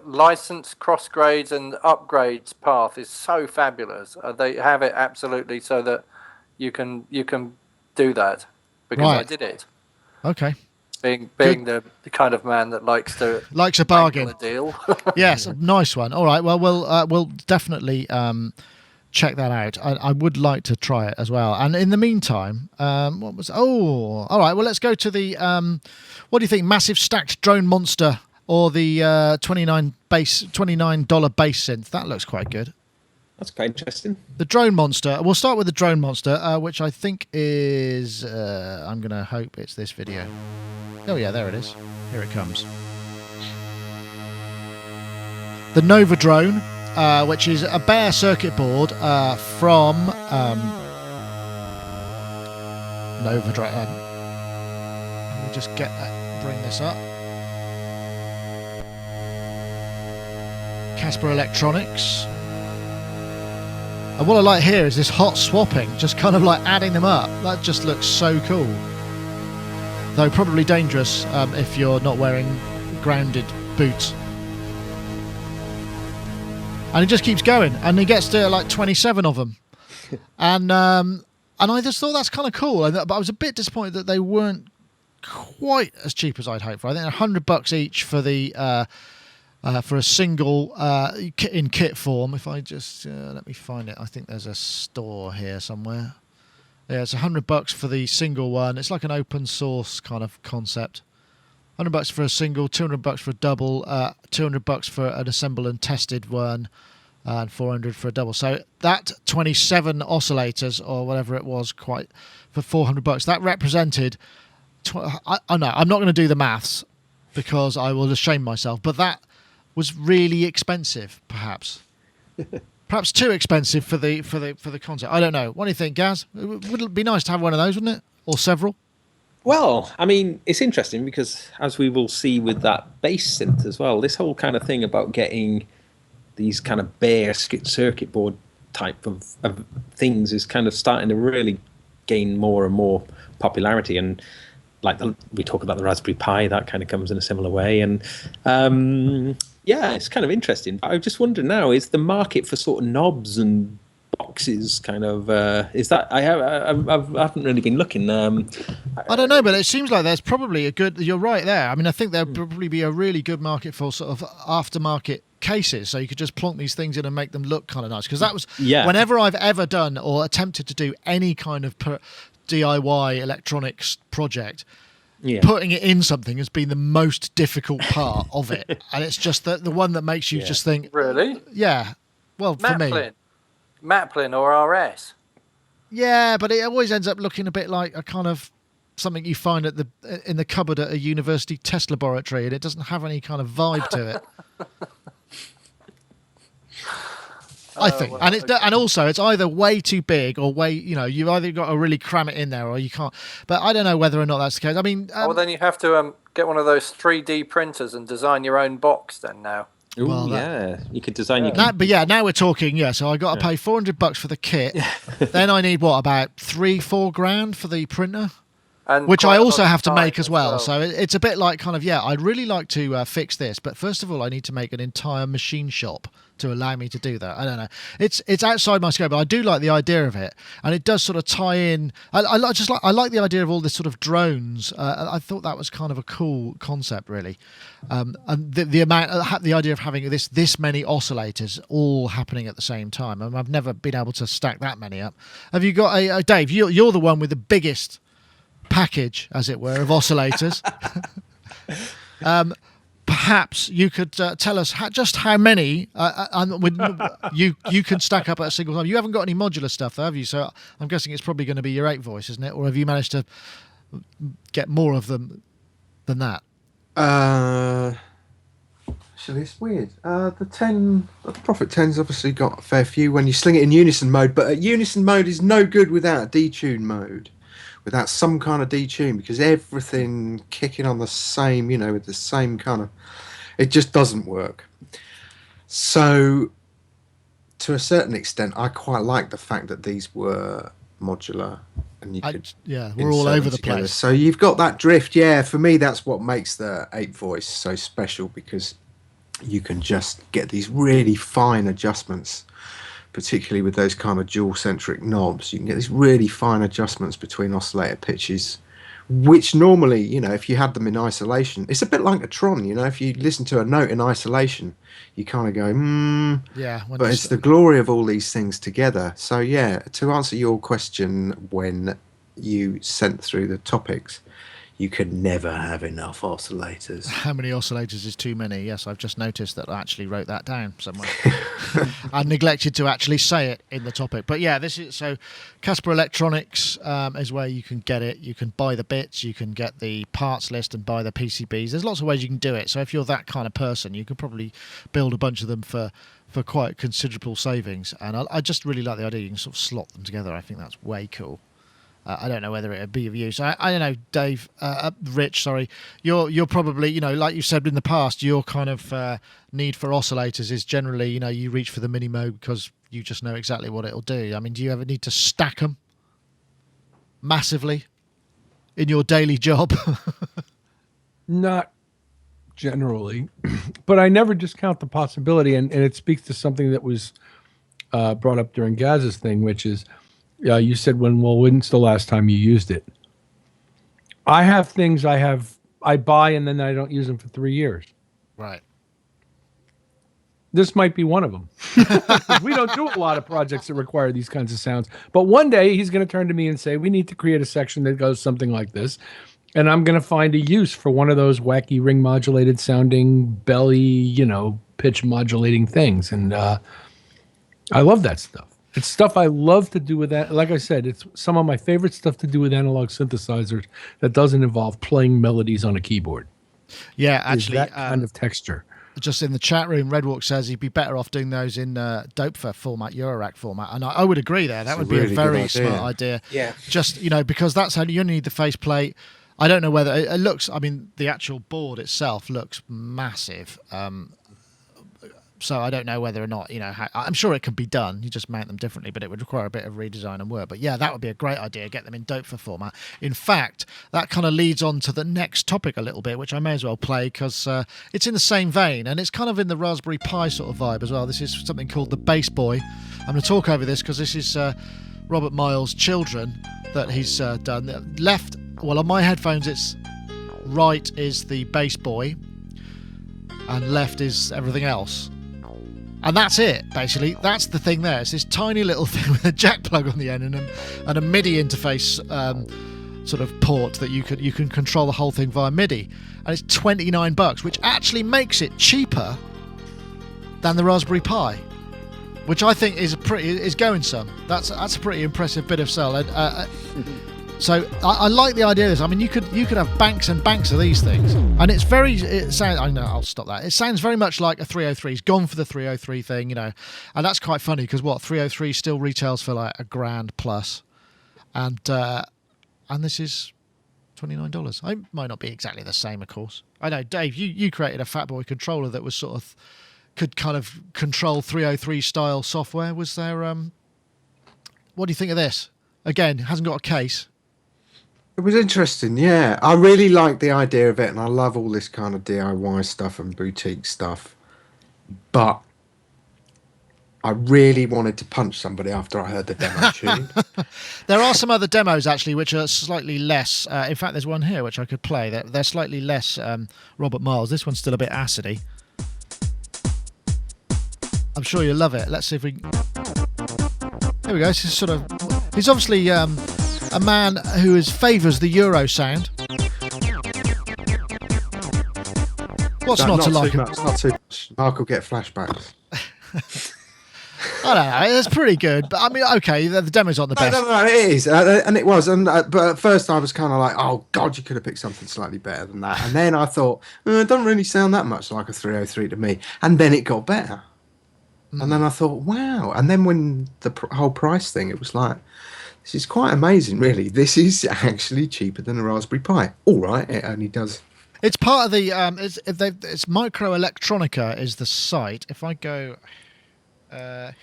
license cross grades and upgrades path is so fabulous. They have it absolutely so that you can do that, because I Right. did it. Okay. Being the kind of man that likes a bargain. a deal. Yes, a nice one. All right. Well, we'll definitely check that out. I would like to try it as well. And in the meantime, what was? Oh, all right. Well, let's go to the. What do you think? Massive stacked drone monster or the $29 base synth? That looks quite good. That's quite interesting. The drone monster. We'll start with the drone monster, which I think is. I'm gonna hope it's this video. Oh yeah, there it is. Here it comes. The Nova drone, which is a bare circuit board from Nova drone. Let me just bring this up. Casper Electronics. And what I like here is this hot swapping, just kind of like adding them up. That just looks so cool. Though probably dangerous if you're not wearing grounded boots. And he just keeps going, and he gets to like 27 of them. And I just thought that's kind of cool. But I was a bit disappointed that they weren't quite as cheap as I'd hoped for. I think they're $100 each for the for a single in kit form. If I just let me find it, I think there's a store here somewhere. Yeah, it's $100 for the single one. It's like an open source kind of concept. $100 for a single, $200 for a double, $200 for an assembled and tested one, and $400 for a double. So that 27 oscillators or whatever it was, quite for $400. That represented. I'm not going to do the maths because I will just shame myself. But that was really expensive, perhaps. Perhaps too expensive for the concept. I don't know. What do you think, Gaz? Would it be nice to have one of those, wouldn't it? Or several? Well, I mean, it's interesting because, as we will see with that bass synth as well, this whole kind of thing about getting these kind of bare circuit board type of things is kind of starting to really gain more and more popularity. And like we talk about the Raspberry Pi, that kind of comes in a similar way. And yeah, it's kind of interesting. I just wonder now, is the market for sort of knobs and boxes kind of is that I haven't really been looking. I don't know, but it seems like there's probably a good. You're right there. I mean, I think there'd probably be a really good market for sort of aftermarket cases, so you could just plonk these things in and make them look kind of nice. Because that was whenever I've ever done or attempted to do any kind of DIY electronics project. Yeah. Putting it in something has been the most difficult part of it, and it's just the one that makes you just think, really? Yeah. Well, for me, Maplin or RS. Yeah, but it always ends up looking a bit like a kind of something you find in the cupboard at a university test laboratory, and it doesn't have any kind of vibe to it. I think, well, and also it's either way too big or you've either got to really cram it in there or you can't. But I don't know whether or not that's the case. I mean, well, then you have to get one of those 3D printers and design your own box. Then now, you could design your. But now we're talking. Yeah, so I got to pay $400 for the kit. Then I need about $3-4 grand for the printer. Which I also have to make as well. So it's a bit like kind of, I'd really like to fix this, but first of all, I need to make an entire machine shop to allow me to do that. I don't know. It's outside my scope, but I do like the idea of it, and it does sort of tie in. I like the idea of all this sort of drones. I thought that was kind of a cool concept, really, and the idea of having this many oscillators all happening at the same time. I've never been able to stack that many up. Have you got a Dave? You're the one with the biggest package, as it were, of oscillators. Perhaps you could tell us just how many you can stack up at a single time. You haven't got any modular stuff, though, have you? So I'm guessing it's probably going to be your 8 voice, isn't it? Or have you managed to get more of them than that? Actually, it's weird. The Prophet 10's obviously got a fair few when you sling it in unison mode, but unison mode is no good without detune mode. Without some kind of detune, because everything kicking on the same, with the same kind of, it just doesn't work. So, to a certain extent, I quite like the fact that these were modular, and you could, we're all over the place. So you've got that drift. Yeah, for me, that's what makes the 8 voice so special, because you can just get these really fine adjustments, particularly with those kind of dual-centric knobs. You can get these really fine adjustments between oscillator pitches, which normally, if you had them in isolation, it's a bit like a Tron, if you listen to a note in isolation, you kind of go, Yeah. but it's the glory of all these things together. So yeah, to answer your question, when you sent through the topics, you can never have enough oscillators. How many oscillators is too many? Yes, I've just noticed that I actually wrote that down somewhere. I neglected to actually say it in the topic. But yeah, this is so Casper Electronics is where you can get it. You can buy the bits, you can get the parts list and buy the PCBs. There's lots of ways you can do it. So if you're that kind of person, you could probably build a bunch of them for quite considerable savings. And I just really like the idea you can sort of slot them together. I think that's way cool. I don't know whether it would be of use. I don't know, Dave, Rich, sorry. You're probably, like you said in the past, your kind of need for oscillators is generally, you reach for the mini mode because you just know exactly what it'll do. I mean, do you ever need to stack them massively in your daily job? Not generally, but I never discount the possibility, and it speaks to something that was brought up during Gaz's thing, which is, you said when's the last time you used it? I have things I buy and then I don't use them for 3 years. Right. This might be one of them. We don't do a lot of projects that require these kinds of sounds. But one day he's going to turn to me and say, we need to create a section that goes something like this. And I'm going to find a use for one of those wacky ring modulated sounding belly, pitch modulating things. And I love that stuff. It's stuff I love to do with that. Like I said, it's some of my favorite stuff to do with analog synthesizers that doesn't involve playing melodies on a keyboard. Yeah, actually, that kind of texture. Just in the chat room, Redwalk says he'd be better off doing those in Dopefer format, Eurorack format, and I would agree there. That would be a very smart idea. Yeah. Just because that's how you only need the faceplate. I don't know whether it looks. I mean, the actual board itself looks massive. So I don't know whether or not, I'm sure it can be done. You just mount them differently, but it would require a bit of redesign and work. But yeah, that would be a great idea. Get them in Dopefer format. In fact, that kind of leads on to the next topic a little bit, which I may as well play because it's in the same vein and it's kind of in the Raspberry Pi sort of vibe as well. This is something called the Bass Boy. I'm going to talk over this because this is Robert Miles' Children that he's done. Left, well, on my headphones, it's right is the Bass Boy and left is everything else. And that's it, basically. That's the thing there. It's this tiny little thing with a jack plug on the end and a MIDI interface sort of port that you can control the whole thing via MIDI. And it's $29, which actually makes it cheaper than the Raspberry Pi, which I think is going some. That's a pretty impressive bit of sell. So I like the idea of this. I mean, you could have banks and banks of these things, and it sounds. I know I'll stop that. It sounds very much like a 303. It's gone for the 303 thing, and that's quite funny because 303 still retails for like $1,000 plus, and this is $29. It might not be exactly the same, of course. I know, Dave. You created a Fatboy controller that was sort of could kind of control 303 style software. Was there? What do you think of this? Again, hasn't got a case. It was interesting, yeah. I really like the idea of it, and I love all this kind of DIY stuff and boutique stuff. But I really wanted to punch somebody after I heard the demo tune. There are some other demos, actually, which are slightly less... in fact, there's one here which I could play. They're slightly less Robert Miles. This one's still a bit acidy. I'm sure you'll love it. Let's see if we... There we go. This is sort of... He's obviously... a man who favours the Euro sound. What's not to like? Not too much. Mark will get flashbacks. I don't know. It's pretty good, but I mean, okay, the demo's not the best. No, it is, and it was. And but at first, I was kind of like, "Oh God, you could have picked something slightly better than that." And then I thought, it doesn't really sound that much like a 303 to me. And then it got better. And then I thought, wow. And then when the whole price thing, it was like, this is quite amazing, really. This is actually cheaper than a Raspberry Pi. All right, it only does. It's part of the. It's Microelectronica is the site. If I go here,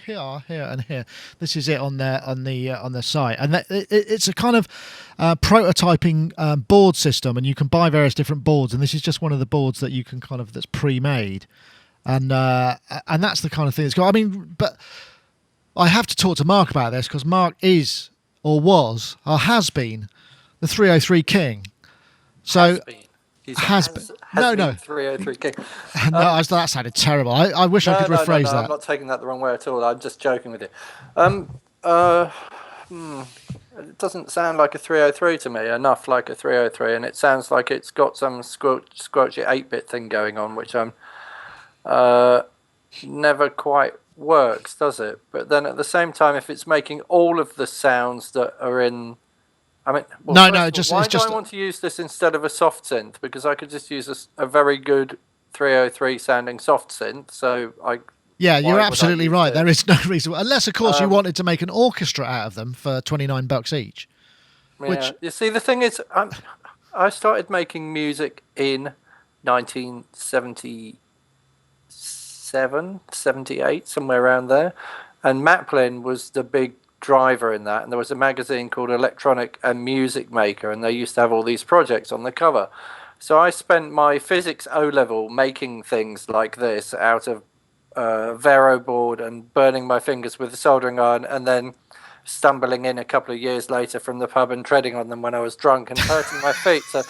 and here, this is it on the site, and it's a kind of prototyping board system, and you can buy various different boards, and this is just one of the boards that you can that's pre-made. and that's the kind of thing that's got. I mean, but I have to talk to Mark about this because Mark is or was or has been the 303 king. So has been. No. 303 king. No, that sounded terrible. I wish I could rephrase that. I'm not taking that the wrong way at all. I'm just joking with you. It doesn't sound like a 303 to me, enough like a 303, and it sounds like it's got some squelchy 8-bit thing going on, which never quite works, does it? But then at the same time, if it's making all of the sounds that are in... I mean, why do I want to use this instead of a soft synth? Because I could just use a very good 303 sounding soft synth, so Yeah, you're absolutely right. There is no reason, unless, of course, you wanted to make an orchestra out of them for $29 each. Yeah. Which, you see, the thing is, I started making music in 1977, 78, somewhere around there, and Maplin was the big driver in that. And there was a magazine called Electronic and Music Maker, and they used to have all these projects on the cover. So I spent my physics O-level making things like this out of Vero board and burning my fingers with a soldering iron, and then stumbling in a couple of years later from the pub and treading on them when I was drunk and hurting my feet. So,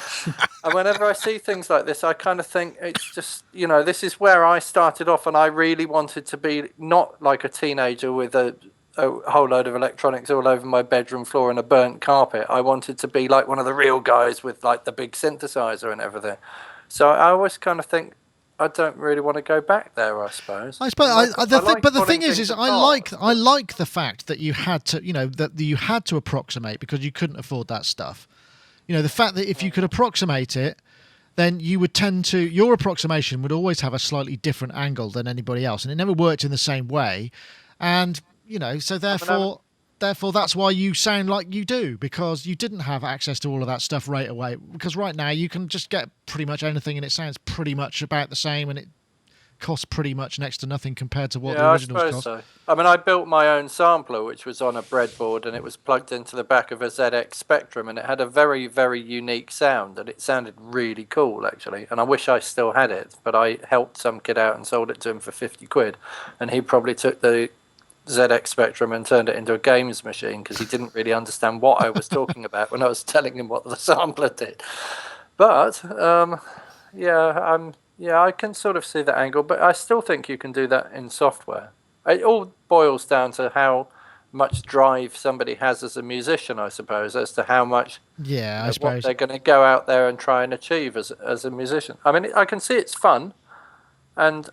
and whenever I see things like this, I kind of think it's just, this is where I started off, and I really wanted to be not like a teenager with a whole load of electronics all over my bedroom floor and a burnt carpet. I wanted to be like one of the real guys with like the big synthesizer and everything. So I always kind of think, I don't really want to go back there, I suppose. But the thing is I like the fact that you had to, that you had to approximate because you couldn't afford that stuff. The fact that if you could approximate it, then you would tend to, your approximation would always have a slightly different angle than anybody else, and it never worked in the same way. And so therefore that's why you sound like you do, because you didn't have access to all of that stuff right away. Because right now you can just get pretty much anything and it sounds pretty much about the same, and it costs pretty much next to nothing compared to what the originals cost. So. I mean, I built my own sampler, which was on a breadboard, and it was plugged into the back of a ZX Spectrum, and it had a very, very unique sound, and it sounded really cool, actually. And I wish I still had it, but I helped some kid out and sold it to him for 50 quid, and he probably took the ZX Spectrum and turned it into a games machine because he didn't really understand what I was talking about when I was telling him what the sampler did. But I can sort of see that angle, but I still think you can do that in software. It all boils down to how much drive somebody has as a musician, I suppose, as to how much I suppose what they're going to go out there and try and achieve as a musician. I mean, I can see it's fun, and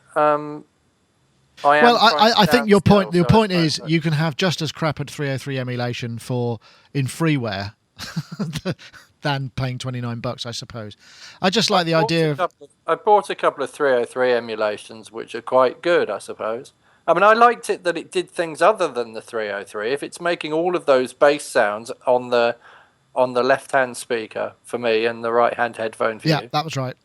I think your point is you can have just as crap at 303 emulation in freeware than paying $29, I suppose. I just like the idea of... I bought a couple of 303 emulations, which are quite good, I suppose. I mean, I liked it that it did things other than the 303. If it's making all of those bass sounds on the left-hand speaker for me and the right-hand headphone for you. Yeah, that was right.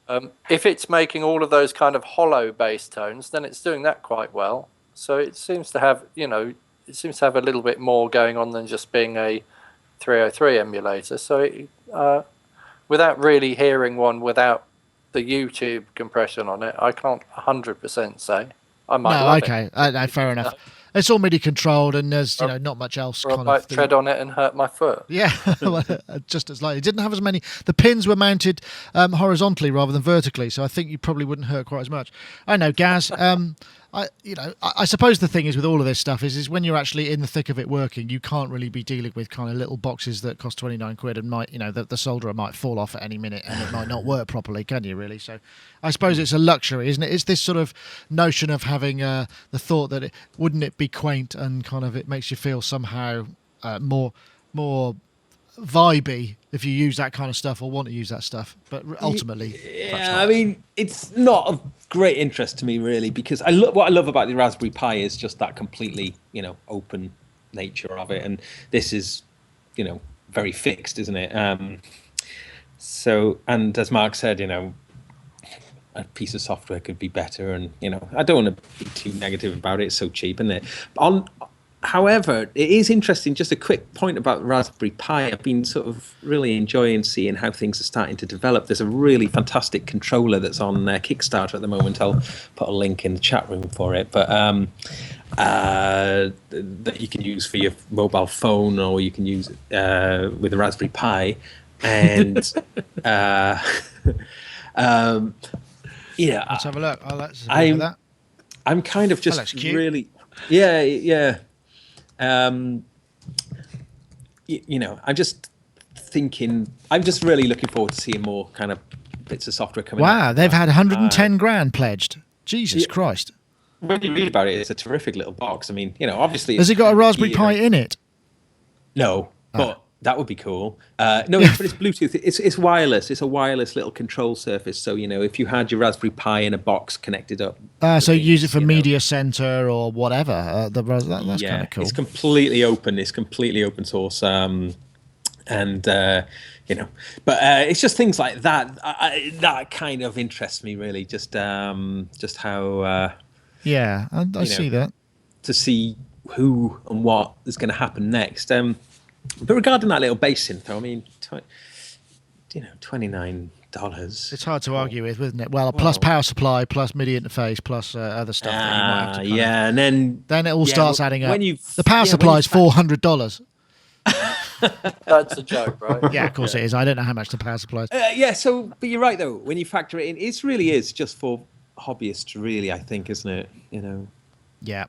If it's making all of those kind of hollow bass tones, then it's doing that quite well. So it seems to have, a little bit more going on than just being a 303 emulator. So without really hearing one without the YouTube compression on it, I can't 100% say. I might love it. No, fair enough. It's all MIDI controlled, and there's not much else. Or I might tread on it and hurt my foot. Yeah, just as likely. It didn't have as many. The pins were mounted horizontally rather than vertically, so I think you probably wouldn't hurt quite as much. I know, Gaz. I suppose the thing is with all of this stuff is when you're actually in the thick of it working, you can't really be dealing with kind of little boxes that cost 29 quid and might, the solderer might fall off at any minute and it might not work properly, can you really? So I suppose it's a luxury, isn't it? It's this sort of notion of having the thought that wouldn't it be quaint and kind of it makes you feel somehow more vibey if you use that kind of stuff or want to use that stuff, but ultimately I mean, it's not of great interest to me really, because what I love about the Raspberry Pi is just that completely open nature of it, and this is very fixed, isn't it? So, and as Mark said, a piece of software could be better, and I don't want to be too negative about it. It's so cheap, isn't it? However, it is interesting. Just a quick point about Raspberry Pi. I've been sort of really enjoying seeing how things are starting to develop. There's a really fantastic controller that's on Kickstarter at the moment. I'll put a link in the chat room for it. But that you can use for your mobile phone, or you can use it with a Raspberry Pi. And yeah, Let's have a look. Let's have a look at that. I'm kind of That looks just cute. really, yeah. I'm just thinking. I'm just really looking forward to seeing more kind of bits of software coming out. Wow, they've had 110 grand pledged. Jesus Christ. When you read about it, it's a terrific little box. I mean, obviously. Has it got a Raspberry Pi in it? No, but that would be cool. No, but it's Bluetooth. It's wireless. It's a wireless little control surface. So if you had your Raspberry Pi in a box connected up. So you use it for media center or whatever. That's kind of cool. It's completely open. It's completely open source. But it's just things like that. That kind of interests me really. Just how. I see that. To see who and what is going to happen next. But regarding that little bass synth, I mean, $29. It's hard to argue with, isn't it? Well, plus power supply, plus MIDI interface, plus other stuff. That you might have to and then it all starts adding up. When the power supply is $400. That's a joke, right? Yeah, of course it is. I don't know how much the power supply is. But you're right though. When you factor it in, it really is just for hobbyists, really. I think, isn't it? Yeah.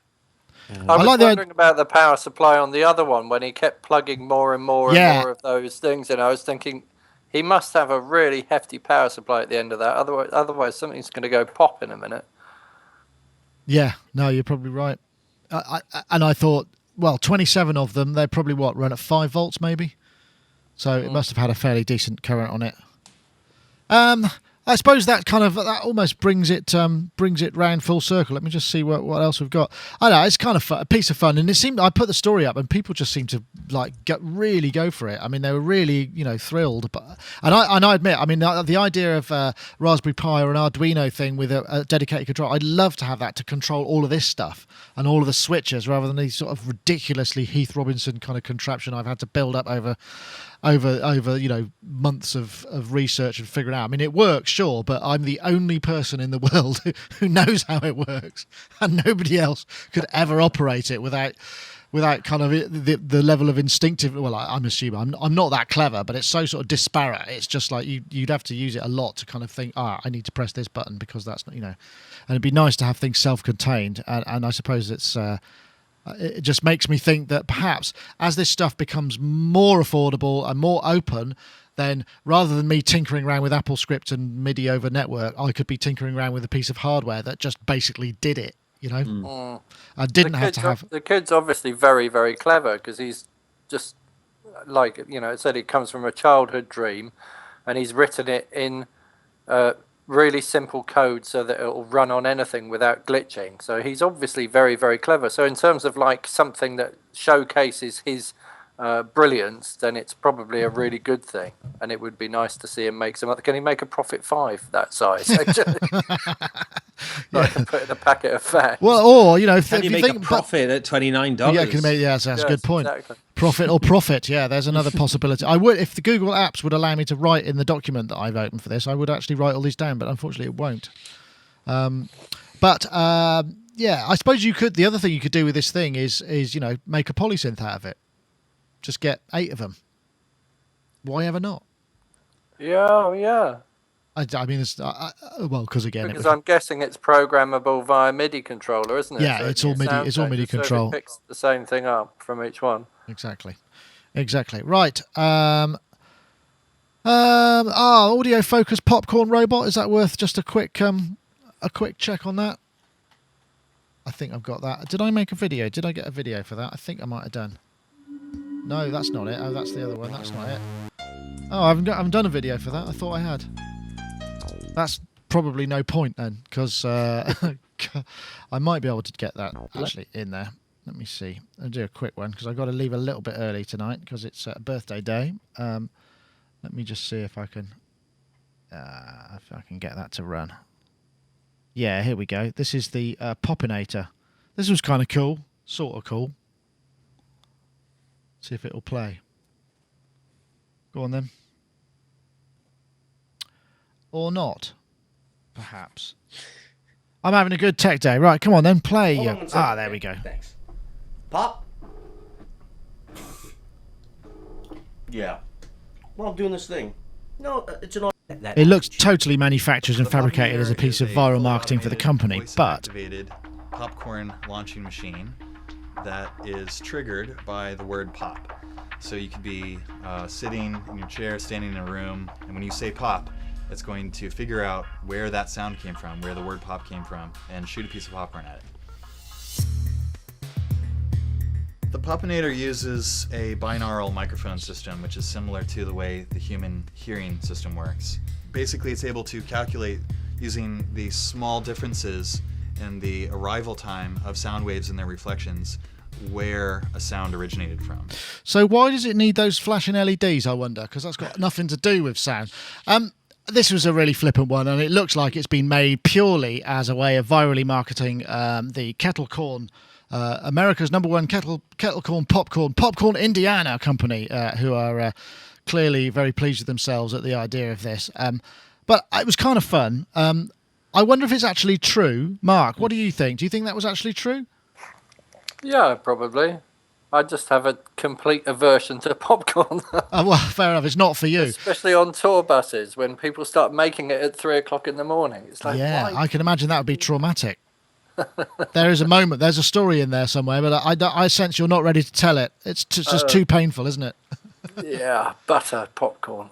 I was wondering about the power supply on the other one when he kept plugging more and more and more of those things, and I was thinking he must have a really hefty power supply at the end of that. Otherwise something's going to go pop in a minute. Yeah, no, you're probably right. I thought, well, 27 of them, they probably run at 5 volts maybe. So it must have had a fairly decent current on it. I suppose that almost brings it round full circle. Let me just see what else we've got. I know it's kind of a piece of fun, and it seemed I put the story up, and people just seemed to really go for it. I mean, they were really thrilled. And I admit, I mean, the idea of Raspberry Pi or an Arduino thing with a dedicated control, I'd love to have that to control all of this stuff and all of the switches, rather than these sort of ridiculously Heath Robinson kind of contraption I've had to build up over months of research and figuring out. I mean, it works, sure, but I'm the only person in the world who knows how it works, and nobody else could ever operate it without kind of the level of instinctive. Well, I'm assuming I'm not that clever, but it's so sort of disparate. It's just like you'd have to use it a lot to kind of think, I need to press this button because that's not, and it'd be nice to have things self-contained, and I suppose it's. It just makes me think that perhaps as this stuff becomes more affordable and more open, then rather than me tinkering around with AppleScript and MIDI over network, I could be tinkering around with a piece of hardware that just basically did it, I didn't have to have... The kid's obviously very, very clever, because he's just, it said it comes from a childhood dream, and he's written it in... really simple code so that it'll run on anything without glitching. So he's obviously very, very clever. So in terms of something that showcases his brilliance, then it's probably a really good thing. And it would be nice to see him make some other. Can he make a Profit 5 that size? Actually? I can put in a packet of fat. Well, or can you make a profit at $29? Yeah, can make. That's a good point. Exactly. Profit. Yeah, there's another possibility. I would, if the Google Apps would allow me to write in the document that I've opened for this, I would actually write all these down, but unfortunately it won't. I suppose you could. The other thing you could do with this thing is make a polysynth out of it. Just get 8 of them. Why ever not? Yeah. I mean, it's because again, because I'm guessing it's programmable via MIDI controller, isn't it? Yeah, it's all MIDI. It's all MIDI control. It picks the same thing up from each one. Exactly. Right. Audio focus popcorn robot. Is that worth just a quick check on that? I think I've got that. Did I make a video? Did I get a video for that? I think I might have done. No, that's not it. Oh, that's the other one. That's not it. Oh, I haven't done a video for that. I thought I had. That's probably no point then, because I might be able to get that actually in there. Let me see. I'll do a quick one because I've got to leave a little bit early tonight because it's a birthday day. Let me just see if I can get that to run. Yeah, here we go. This is the Popinator. This was kind of cool, sort of cool. See if it'll play. Go on then. Or not, perhaps. I'm having a good tech day. Right, come on then, play. Hold on 1 second. There we go. Thanks. Pop? Yeah. Well, I'm doing this thing. No, it's an... It looks totally manufactured and fabricated as a piece of viral marketing for the company, but activated popcorn launching machine that is triggered by the word pop. So you could be sitting in your chair, standing in a room, and when you say pop, it's going to figure out where that sound came from, where the word pop came from, and shoot a piece of popcorn at it. The Popinator uses a binaural microphone system, which is similar to the way the human hearing system works. Basically, it's able to calculate using the small differences in the arrival time of sound waves and their reflections where a sound originated from. So why does it need those flashing LEDs, I wonder? Because that's got nothing to do with sound. This was a really flippant one, and it looks like it's been made purely as a way of virally marketing the kettle corn, America's #1 kettle corn popcorn Indiana company, who are clearly very pleased with themselves at the idea of this. But it was kind of fun. I wonder if it's actually true. Mark, what do you think? Do you think that was actually true? Yeah, probably. I just have a complete aversion to popcorn. Well, fair enough. It's not for you. Especially on tour buses when people start making it at 3 o'clock in the morning. It's like, Yeah, why? I can imagine that would be traumatic. There is a moment, there's a story in there somewhere, but I sense you're not ready to tell it. It's just too painful, isn't it? Yeah, butter popcorn.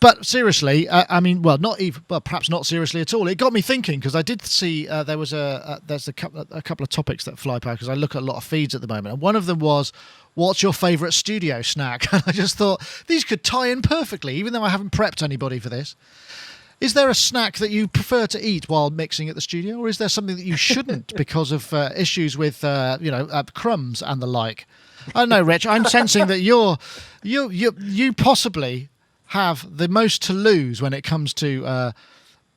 But seriously, I mean, well, not even, well, perhaps not seriously at all. It got me thinking because I did see there's a couple of topics that fly by because I look at a lot of feeds at the moment, and one of them was, "What's your favourite studio snack?" And I just thought these could tie in perfectly, even though I haven't prepped anybody for this. Is there a snack that you prefer to eat while mixing at the studio, or is there something that you shouldn't because of issues with crumbs and the like? I don't know, Rich. I'm sensing that you possibly have the most to lose when it comes to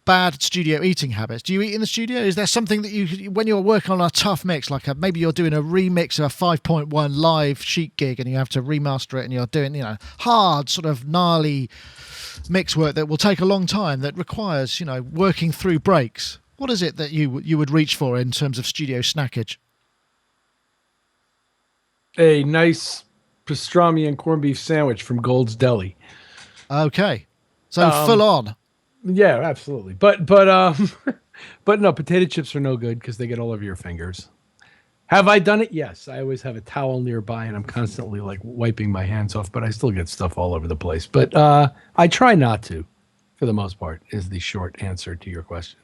bad studio eating habits. Do you eat in the studio? Is there something that you, when you're working on a tough mix, like maybe you're doing a remix of a 5.1 live sheet gig and you have to remaster it and you're doing, hard, sort of gnarly mix work that will take a long time, that requires, working through breaks? What is it that you would reach for in terms of studio snackage? A nice pastrami and corned beef sandwich from Gold's Deli. Okay, so full on. Yeah, absolutely. But but no, potato chips are no good because they get all over your fingers. Have I done it? Yes. I always have a towel nearby and I'm constantly like wiping my hands off, but I still get stuff all over the place. But I try not to, for the most part, is the short answer to your question.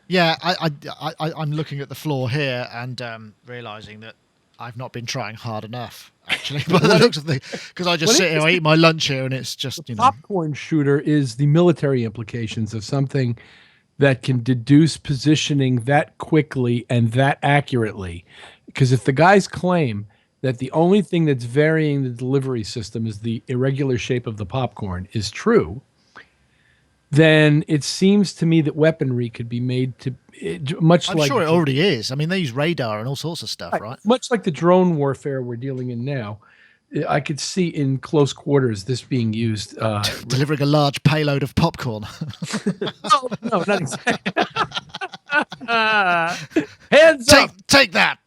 Yeah, I'm looking at the floor here and realizing that I've not been trying hard enough, actually. By the looks of the, because I just sit here, I eat my lunch here, and it's just popcorn shooter is the military implications of something that can deduce positioning that quickly and that accurately. Because if the guys claim that the only thing that's varying the delivery system is the irregular shape of the popcorn is true, then it seems to me that weaponry could be made to much I'm like. sure it already is. I mean, they use radar and all sorts of stuff, right? Much like the drone warfare we're dealing in now, I could see in close quarters this being used. Delivering a large payload of popcorn. Oh, no, not exactly. Hands up! Take that!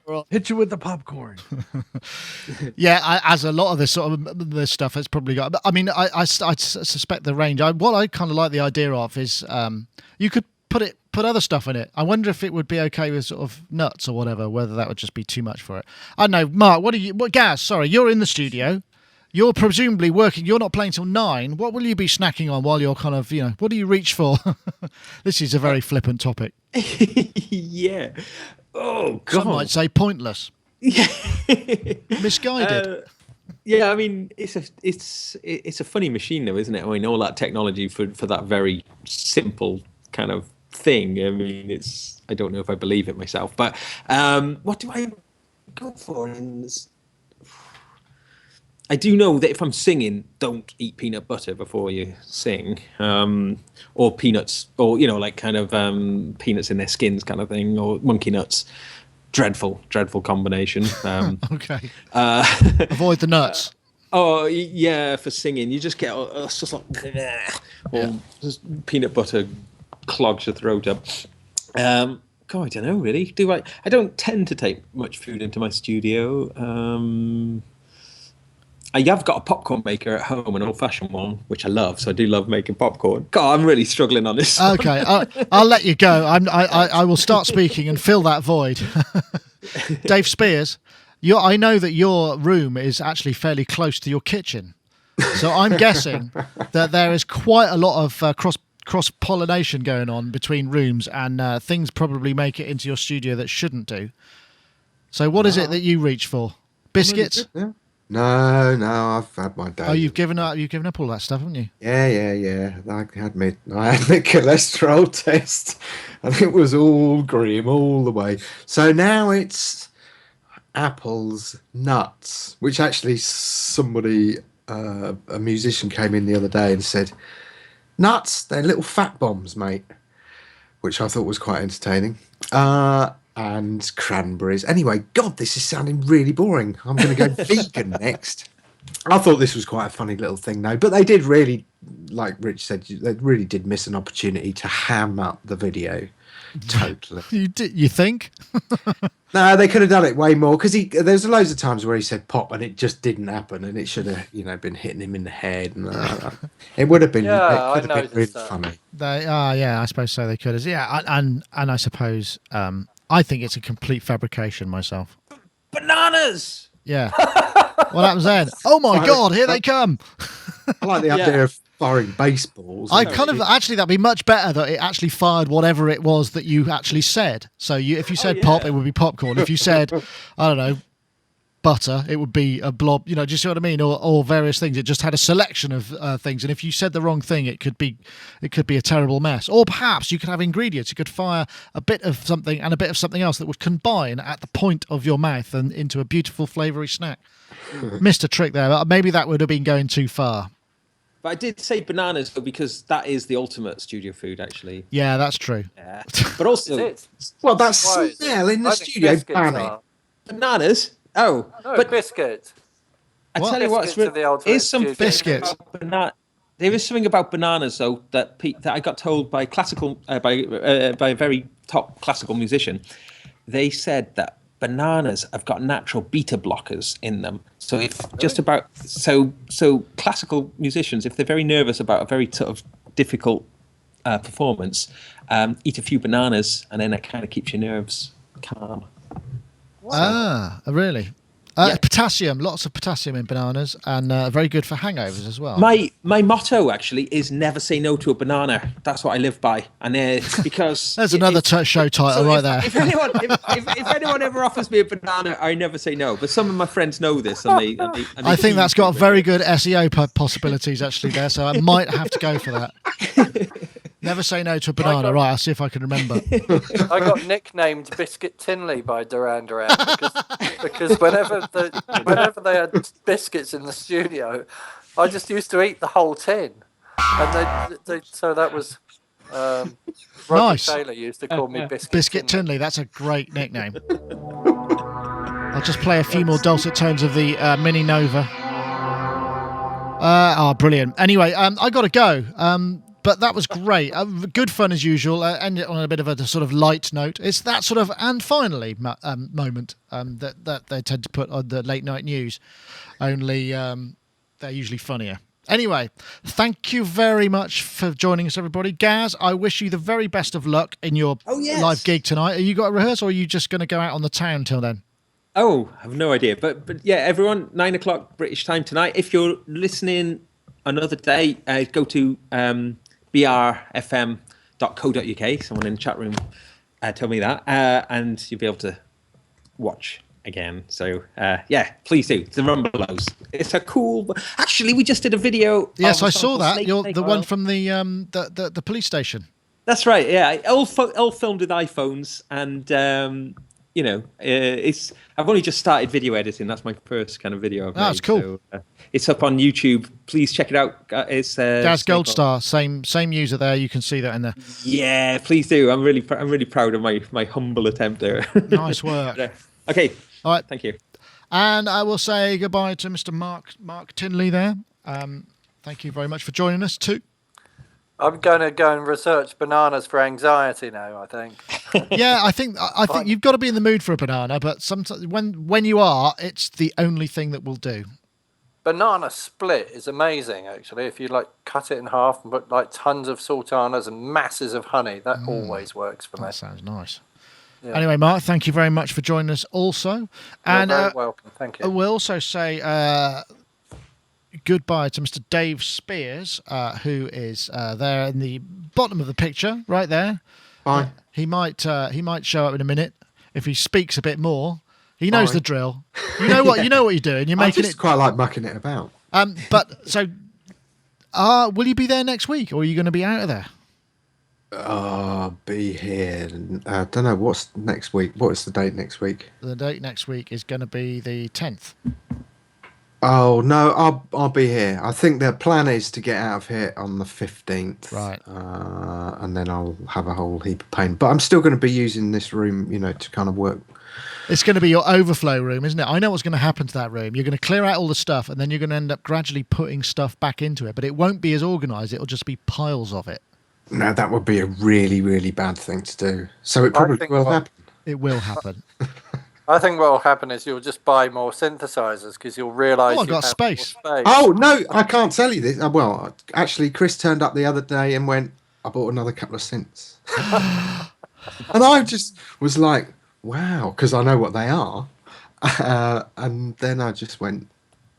I'll hit you with the popcorn. Yeah, as a lot of this sort of this stuff has probably got. I mean, I suspect the range. What I kind of like the idea of is you could put other stuff in it. I wonder if it would be okay with sort of nuts or whatever. Whether that would just be too much for it. I don't know, Mark. Gaz? Sorry, you're in the studio. You're presumably working. You're not playing till 9. What will you be snacking on while you're kind of, what do you reach for? This is a very flippant topic. Yeah. Oh God. Some might say pointless. Yeah. Misguided. Yeah, I mean, it's a funny machine, though, isn't it? I mean, all that technology for that very simple kind of thing. I mean, I don't know if I believe it myself, but what do I go for? I do know that if I'm singing, don't eat peanut butter before you sing, or peanuts, or like kind of peanuts in their skins kind of thing, or monkey nuts. dreadful combination. Okay. Avoid the nuts. Oh yeah, for singing, you just get it's just like just peanut butter clogs your throat up. God, I don't know really. I don't tend to take much food into my studio. I have got a popcorn maker at home, an old-fashioned one, which I love. So I do love making popcorn. God, I'm really struggling on this. Okay, I'll let you go. I will start speaking and fill that void. Dave Spears, I know that your room is actually fairly close to your kitchen, so I'm guessing that there is quite a lot of cross-pollination going on between rooms, and things probably make it into your studio that shouldn't do. So what is it that you reach for? Biscuits? Yeah. No, I've had my day. Oh, you've given up all that stuff, haven't you? Yeah. I had my cholesterol test, and it was all grim all the way. So now it's apples, nuts, which actually somebody, a musician, came in the other day and said, nuts, they're little fat bombs, mate, which I thought was quite entertaining. And cranberries. Anyway, God, this is sounding really boring. I'm going to go vegan next. I thought this was quite a funny little thing, though. But they did really, like Rich said, they really did miss an opportunity to ham up the video. Totally. You think? No, they could have done it way more, because there's loads of times where he said pop and it just didn't happen, and it should have been hitting him in the head, and it would have been. Yeah, it could have been really funny. I suppose so. They could have. Yeah, and I suppose I think it's a complete fabrication myself. Bananas. Yeah. What happens then? Oh my God! Here they come. I like the idea of firing baseballs. That'd be much better that it actually fired whatever it was that you actually said. So if you said pop, it would be popcorn. If you said, I don't know, butter, it would be a blob. Do you see what I mean? Or various things. It just had a selection of things. And if you said the wrong thing, it could be a terrible mess. Or perhaps you could have ingredients. You could fire a bit of something and a bit of something else that would combine at the point of your mouth and into a beautiful flavoury snack. Missed a trick there. But maybe that would have been going too far. But I did say bananas because that is the ultimate studio food, actually. Yeah, that's true. Yeah. But also, well, that's smell in the studio. Bananas. Oh, no, but biscuits. I tell you what, is some biscuits. There is something about bananas, though, that I got told by by a very top classical musician. They said that bananas have got natural beta blockers in them. So so classical musicians, if they're very nervous about a very sort of difficult performance, eat a few bananas, and then it kind of keeps your nerves calm. Ah, really? Potassium, lots of potassium in bananas, and very good for hangovers as well. My motto actually is never say no to a banana. That's what I live by, and it's because there's another show title there. If anyone ever offers me a banana, I never say no. But some of my friends know this, and they I think that's got very good SEO possibilities actually there, so I might have to go for that. Never say no to a banana. Right, I'll see if I can remember. I got nicknamed Biscuit Tinley by Duran Duran because whenever they had biscuits in the studio, I just used to eat the whole tin, and so that was. Nice. Taylor used to call me Biscuit Tinley. That's a great nickname. I'll just play a few more dulcet tones of the Mini Nova. Brilliant. Anyway, I got to go. But that was great. Good fun as usual. End it on a bit of a sort of light note. It's that sort of and finally moment that they tend to put on the late night news. Only they're usually funnier. Anyway, thank you very much for joining us, everybody. Gaz, I wish you the very best of luck in your live gig tonight. Are you got a rehearsal, or are you just going to go out on the town till then? Oh, I have no idea. But yeah, everyone, 9:00 British time tonight. If you're listening another day, go to brfm.co.uk. Someone in the chat room told me that, and you'll be able to watch again. So please do the Rumbelows. It's a cool. Actually, we just did a video. Yes, I saw that. You're the one from the police station. That's right. Yeah, all filmed with iPhones, and I've only just started video editing. That's my first kind of video I've made. That's cool. So, it's up on YouTube. Please check it out. It's Gaz Goldstar, same user there. You can see that in there. Yeah, please do. I'm really proud of my humble attempt there. Nice work. Okay. All right. Thank you. And I will say goodbye to Mr. Mark Tinley there. Thank you very much for joining us too. I'm going to go and research bananas for anxiety now, I think. Yeah, I think you've got to be in the mood for a banana, but sometimes when you are, it's the only thing that will do. Banana split is amazing, actually. If you cut it in half and put tons of sultanas and masses of honey, that always works for me. That sounds nice. Yeah. Anyway, Mark, thank you very much for joining us also. And You're very welcome. Thank you. We'll also say goodbye to Mr. Dave Spears, who is there in the bottom of the picture, right there. Bye. He might show up in a minute if he speaks a bit more. He knows Bye. the drill. You know what you're doing. You're making I just quite like mucking it about. But so, will you be there next week, or are you going to be out of there? I'll be here. I don't know what's next week. What is the date next week? The date next week is going to be the 10th. Oh no, I'll be here. I think the plan is to get out of here on the 15th. Right. And then I'll have a whole heap of pain. But I'm still going to be using this room, to kind of work. It's going to be your overflow room, isn't it? I know what's going to happen to that room. You're going to clear out all the stuff, and then you're going to end up gradually putting stuff back into it. But it won't be as organised. It'll just be piles of it. No, that would be a really, really bad thing to do. So it probably will happen. It will happen. I think what will happen is you'll just buy more synthesizers because you'll realise I've got space. Oh, no, I can't tell you this. Well, actually, Chris turned up the other day and went, I bought another couple of synths. And I just was like, wow, because I know what they are. And then I just went,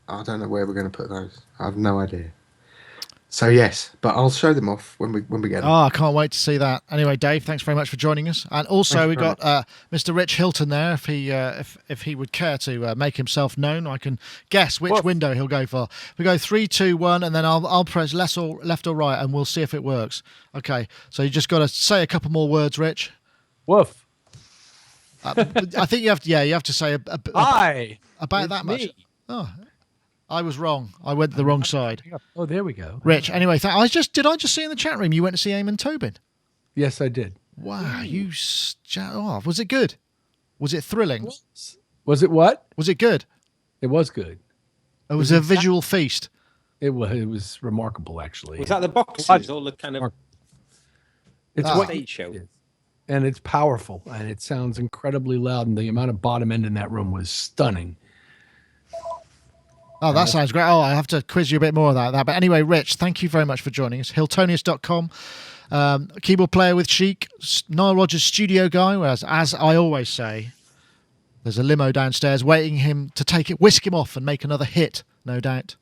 I don't know where we're going to put those. I have no idea. So yes, but I'll show them off when we get them. Oh, I can't wait to see that. Anyway, Dave, thanks very much for joining us. And also we got Mr. Rich Hilton there. If he would care to make himself known, I can guess which window he'll go for. We go 3, 2, 1, and then I'll press left or right, and we'll see if it works. Okay, so you just got to say a couple more words, Rich. Woof. I think you have to say Hi. About that much. Me. Oh. I was wrong. I went to the wrong side. Oh, there we go. Rich, anyway, did I just see in the chat room you went to see Eamon Tobin? Yes, I did. Wow, was it good? Was it thrilling? Was it what? Was it good? It was good. It was a visual feast. It was remarkable, actually. Was that the boxes? All the kind of it's what stage show. And it's powerful, and it sounds incredibly loud, and the amount of bottom end in that room was stunning. Oh, that sounds great. Oh, I have to quiz you a bit more about that. But anyway, Rich, thank you very much for joining us. Hiltonius.com, keyboard player with Chic, Nile Rodgers studio guy, whereas, as I always say, there's a limo downstairs waiting him to whisk him off and make another hit, no doubt.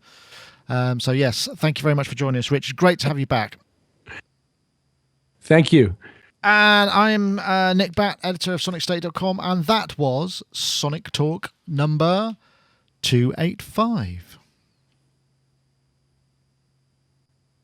So, yes, thank you very much for joining us, Rich. Great to have you back. Thank you. And I'm Nick Batt, editor of SonicState.com, and that was Sonic Talk number 285.